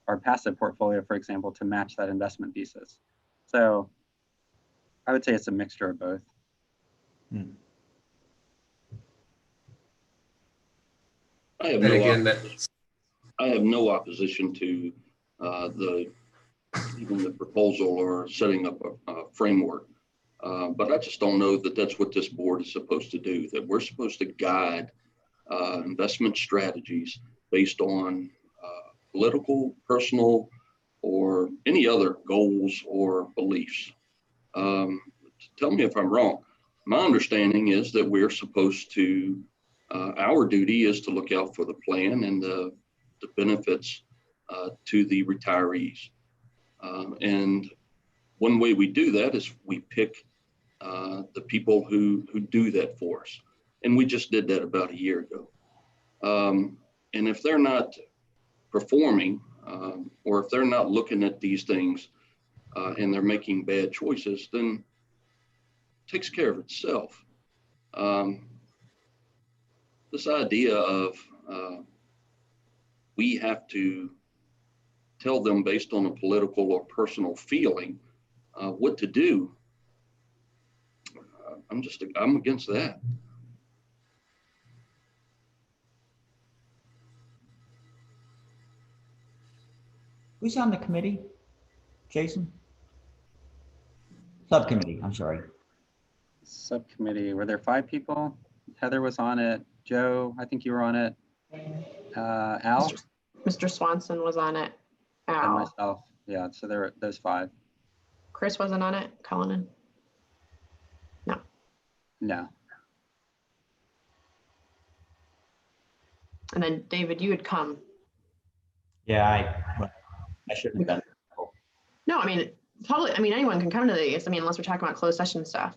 our passive portfolio, for example, to match that investment thesis. So I would say it's a mixture of both. I have no opposition to even the proposal or setting up a framework, but I just don't know that that's what this board is supposed to do. That we're supposed to guide investment strategies based on political, personal, or any other goals or beliefs. Tell me if I'm wrong. My understanding is that we're supposed to, our duty is to look out for the plan and the benefits to the retirees. And one way we do that is we pick the people who do that for us. And we just did that about a year ago. And if they're not performing, or if they're not looking at these things and they're making bad choices, then it takes care of itself. This idea of we have to tell them based on a political or personal feeling what to do, I'm against that. Who's on the committee? Jason? Subcommittee, I'm sorry. Subcommittee, were there 5 people? Heather was on it. Joe, I think you were on it. Al? Mr. Swanson was on it. Al. And myself. Yeah, so there were those 5. Chris wasn't on it. Cullinan? No. And then David, you had come. Yeah, I shouldn't have been. No, I mean, public, anyone can come to these. Unless we're talking about closed session stuff.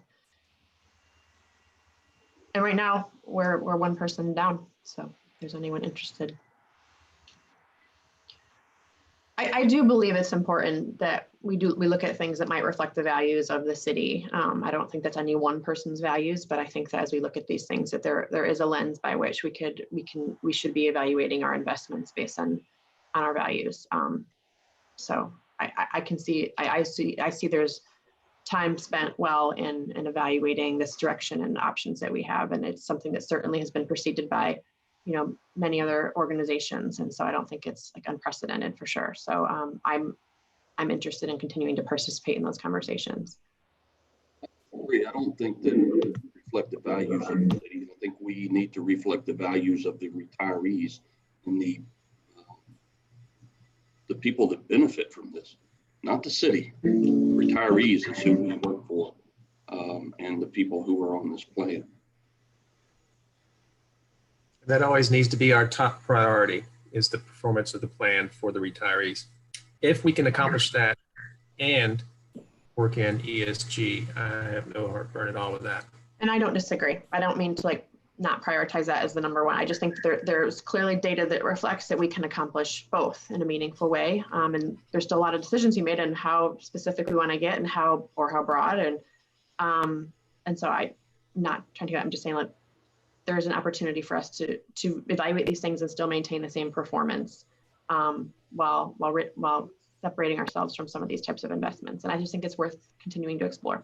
And right now we're one person down. So if there's anyone interested. I do believe it's important that we look at things that might reflect the values of the city. I don't think that's any one person's values, but I think that as we look at these things, that there is a lens by which we should be evaluating our investments based on our values. So I can see, I see there's time spent well in evaluating this direction and options that we have, and it's something that certainly has been preceded by many other organizations, and so I don't think it's like unprecedented for sure. So I'm interested in continuing to participate in those conversations. I don't think that we reflect the values of the city. I think we need to reflect the values of the retirees and the people that benefit from this, not the city. Retirees is who we work for, and the people who are on this plan. That always needs to be our top priority, is the performance of the plan for the retirees. If we can accomplish that and work in ESG, I have no heartburn at all with that. And I don't disagree. I don't mean to not prioritize that as the number one. I just think there's clearly data that reflects that we can accomplish both in a meaningful way. And there's still a lot of decisions you made on how specific we want to get and how broad. And so I'm not trying to, I'm just saying there's an opportunity for us to evaluate these things and still maintain the same performance while separating ourselves from some of these types of investments. And I just think it's worth continuing to explore.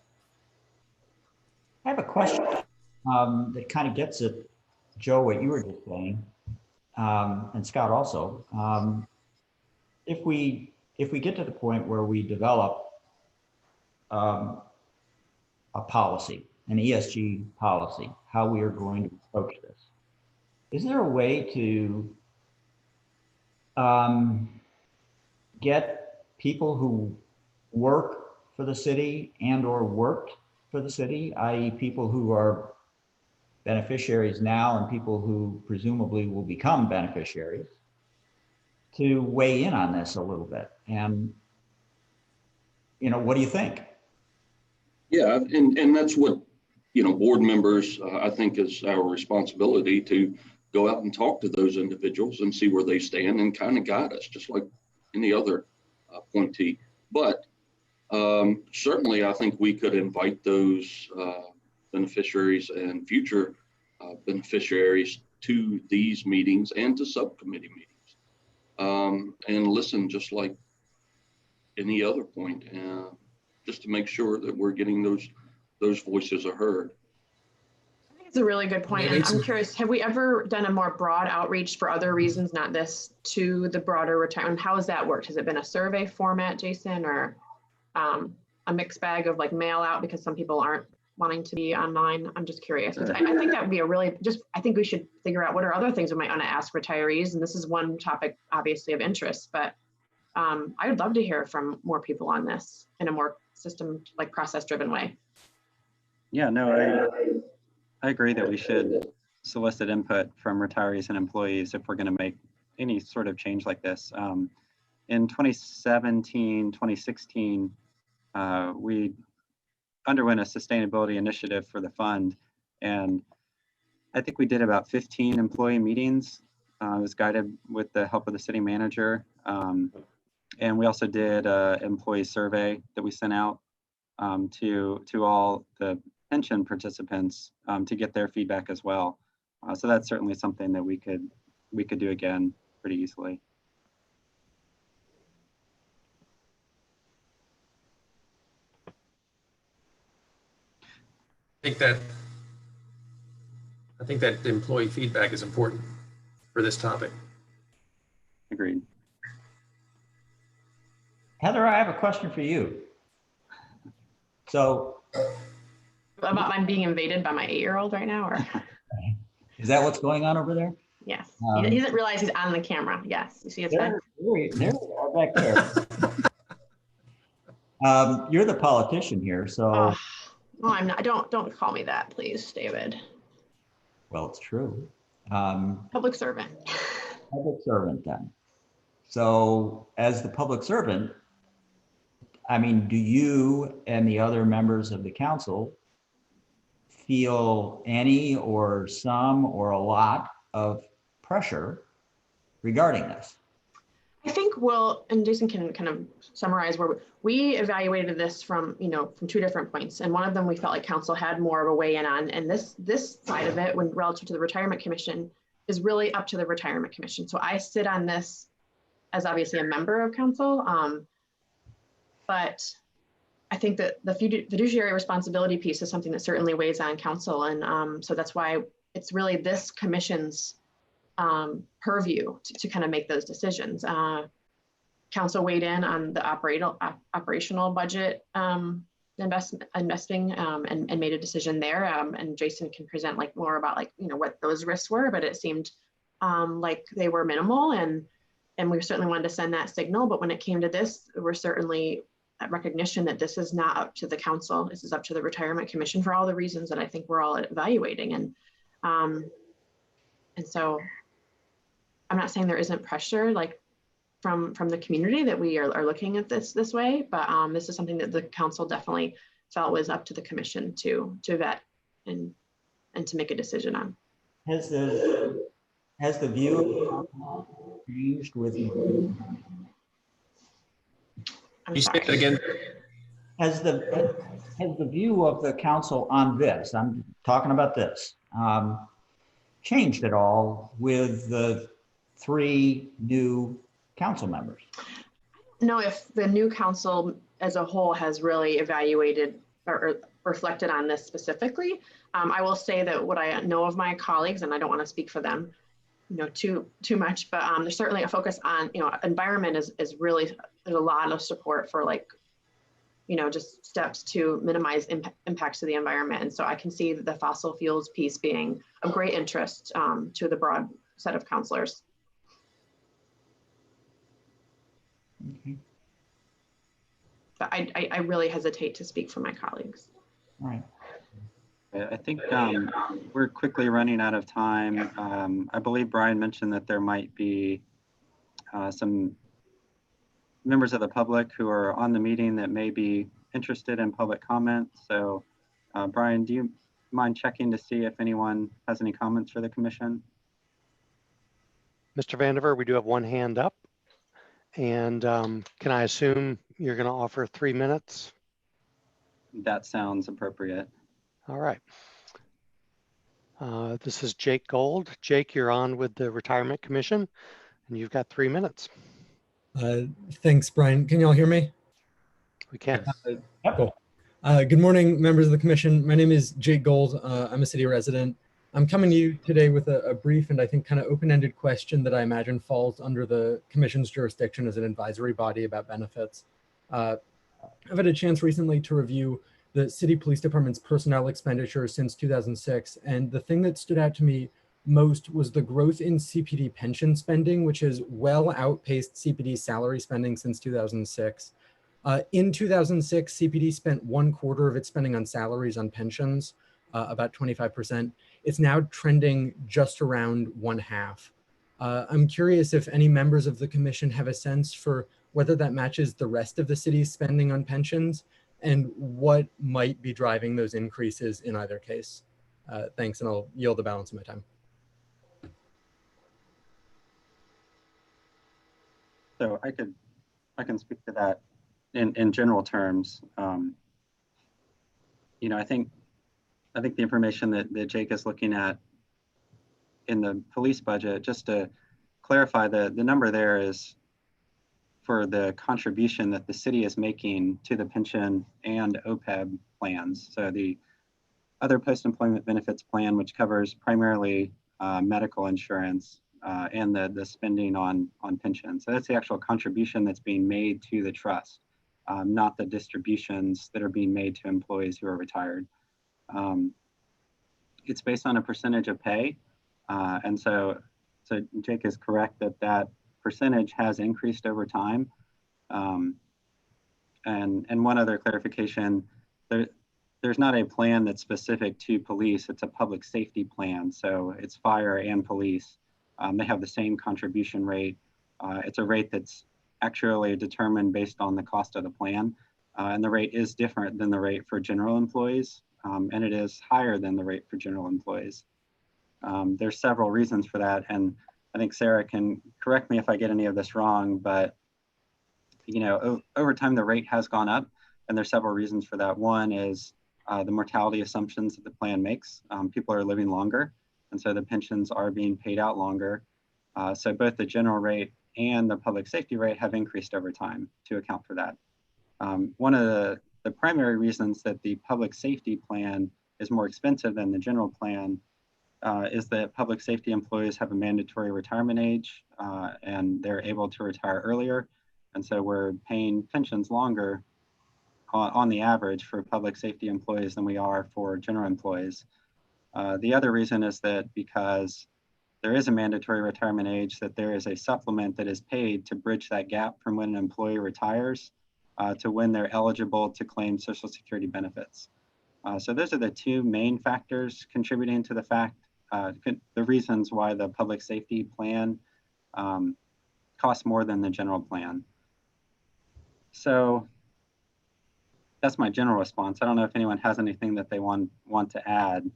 I have a question that kind of gets at, Joe, what you were just saying, and Scott also. If we get to the point where we develop a policy, an ESG policy, how we are going to approach this, is there a way to get people who work for the city and or worked for the city, i.e. people who are beneficiaries now and people who presumably will become beneficiaries, to weigh in on this a little bit? And, what do you think? Yeah, and that's what, board members, I think is our responsibility to go out and talk to those individuals and see where they stand and kind of guide us, just like any other appointee. But certainly, I think we could invite those beneficiaries and future beneficiaries to these meetings and to subcommittee meetings, and listen just like any other point, just to make sure that we're getting those voices are heard. I think it's a really good point. And I'm curious, have we ever done a more broad outreach for other reasons, not this, to the broader retirement? How has that worked? Has it been a survey format, Jason, or a mixed bag of mail out because some people aren't wanting to be online? I'm just curious. I think that would be I think we should figure out what are other things we might want to ask retirees. And this is one topic obviously of interest, but I would love to hear from more people on this in a more process driven way. Yeah, no, I agree that we should solicit input from retirees and employees if we're going to make any sort of change like this. In 2017, 2016, we underwent a sustainability initiative for the fund, and I think we did about 15 employee meetings. It was guided with the help of the city manager, and we also did an employee survey that we sent out to all the pension participants to get their feedback as well. So that's certainly something that we could do again pretty easily. I think that the employee feedback is important for this topic. Agreed. Heather, I have a question for you. So, about my being invaded by my 8-year-old right now, or is that what's going on over there? Yes. He doesn't realize he's on the camera. Yes. You see his head? There we are back there. You're the politician here, so. No, I'm not. Don't call me that, please, David. Well, it's true. Public servant. Public servant then. So as the public servant, I mean, do you and the other members of the council feel any or some or a lot of pressure regarding this? think we'll, and Jason can kind of summarize where we evaluated this from, from two different points. And one of them we felt like council had more of a weigh in on. And this side of it, when relative to the Retirement Commission, is really up to the Retirement Commission. So I sit on this as obviously a member of council, but I think that the fiduciary responsibility piece is something that certainly weighs on council. And so that's why it's really this commission's purview to kind of make those decisions. Council weighed in on the operational budget investing and made a decision there. And Jason can present more about what those risks were, but it seemed like they were minimal, and we certainly wanted to send that signal. But when it came to this, we're certainly at recognition that this is not up to the council. This is up to the Retirement Commission for all the reasons that I think we're all evaluating. And so I'm not saying there isn't pressure from the community that we are looking at this way, but this is something that the council definitely felt was up to the commission to vet and to make a decision on. Has the view changed with? You say that again? Has the view of the council on this, I'm talking about this, changed at all with the 3 new council members? No, if the new council as a whole has really evaluated or reflected on this specifically. I will say that what I know of my colleagues, and I don't want to speak for them, too much, but there's certainly a focus on, environment is really, there's a lot of support for just steps to minimize impacts to the environment. And so I can see the fossil fuels piece being of great interest to the broad set of counselors. Okay. But I really hesitate to speak for my colleagues. All right. I think we're quickly running out of time. I believe Brian mentioned that there might be some members of the public who are on the meeting that may be interested in public comment. So Brian, do you mind checking to see if anyone has any comments for the commission? Mr. Vandiver, we do have one hand up. And can I assume you're going to offer 3 minutes? That sounds appropriate. All right. This is Jake Gold. Jake, you're on with the Retirement Commission, and you've got 3 minutes. Thanks, Brian. Can y'all hear me? We can. Cool. Good morning, members of the commission. My name is Jake Gold. I'm a city resident. I'm coming to you today with a brief and I think kind of open-ended question that I imagine falls under the commission's jurisdiction as an advisory body about benefits. I've had a chance recently to review the city police department's personnel expenditures since 2006. And the thing that stood out to me most was the growth in CPD pension spending, which has well outpaced CPD salary spending since 2006. In 2006, CPD spent 1/4 of its spending on salaries on pensions, about 25%. It's now trending just around 1/2. I'm curious if any members of the commission have a sense for whether that matches the rest of the city's spending on pensions and what might be driving those increases in either case. Thanks, and I'll yield the balance of my time. So I can speak to that in general terms. I think the information that Jake is looking at in the police budget, just to clarify, the number there is for the contribution that the city is making to the pension and OPEB plans. So the other post-employment benefits plan, which covers primarily medical insurance and the spending on pensions. So that's the actual contribution that's being made to the trust, not the distributions that are being made to employees who are retired. It's based on a percentage of pay. And so Jake is correct that percentage has increased over time. And one other clarification, there's not a plan that's specific to police. It's a public safety plan. So it's fire and police. They have the same contribution rate. It's a rate that's actually determined based on the cost of the plan. And the rate is different than the rate for general employees. And it is higher than the rate for general employees. There's several reasons for that. And I think Sarah can correct me if I get any of this wrong, but over time the rate has gone up, and there's several reasons for that. One is the mortality assumptions that the plan makes. People are living longer, and so the pensions are being paid out longer. So both the general rate and the public safety rate have increased over time to account for that. One of the primary reasons that the public safety plan is more expensive than the general plan is that public safety employees have a mandatory retirement age and they're able to retire earlier. And so we're paying pensions longer on the average for public safety employees than we are for general employees. The other reason is that because there is a mandatory retirement age, that there is a supplement that is paid to bridge that gap from when an employee retires to when they're eligible to claim Social Security benefits. So those are the two main factors contributing to the fact, the reasons why the public safety plan costs more than the general plan. So that's my general response. I don't know if anyone has anything that they want to add,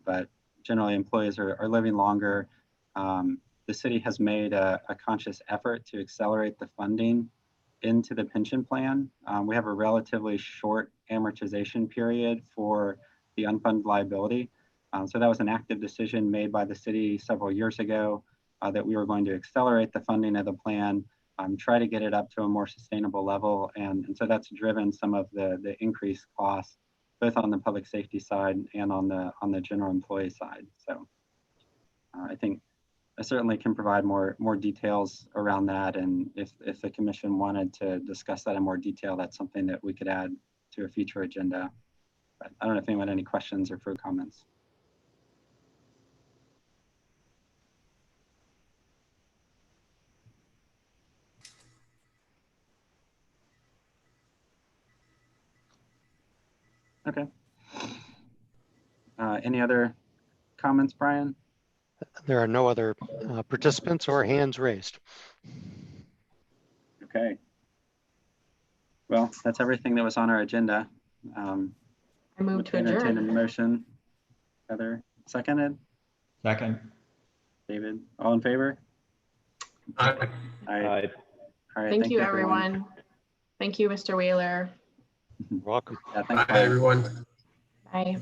but generally employees are living longer. The city has made a conscious effort to accelerate the funding into the pension plan. We have a relatively short amortization period for the unfunded liability. So that was an active decision made by the city several years ago that we were going to accelerate the funding of the plan, try to get it up to a more sustainable level. And so that's driven some of the increased costs, both on the public safety side and on the general employee side. So I think I certainly can provide more details around that. And if the commission wanted to discuss that in more detail, that's something that we could add to a future agenda. But I don't know if anyone had any questions or further comments. Okay. Any other comments, Brian? There are no other participants or hands raised. Okay. Well, that's everything that was on our agenda. I move to Entertain a adjourn. motion. Heather, seconded? Second. David, all in favor? Aye. Aye. All right. Thank you, everyone. Thank you, Mr. Wheeler. You're welcome. Yeah, thanks, Bye, everyone. Bye.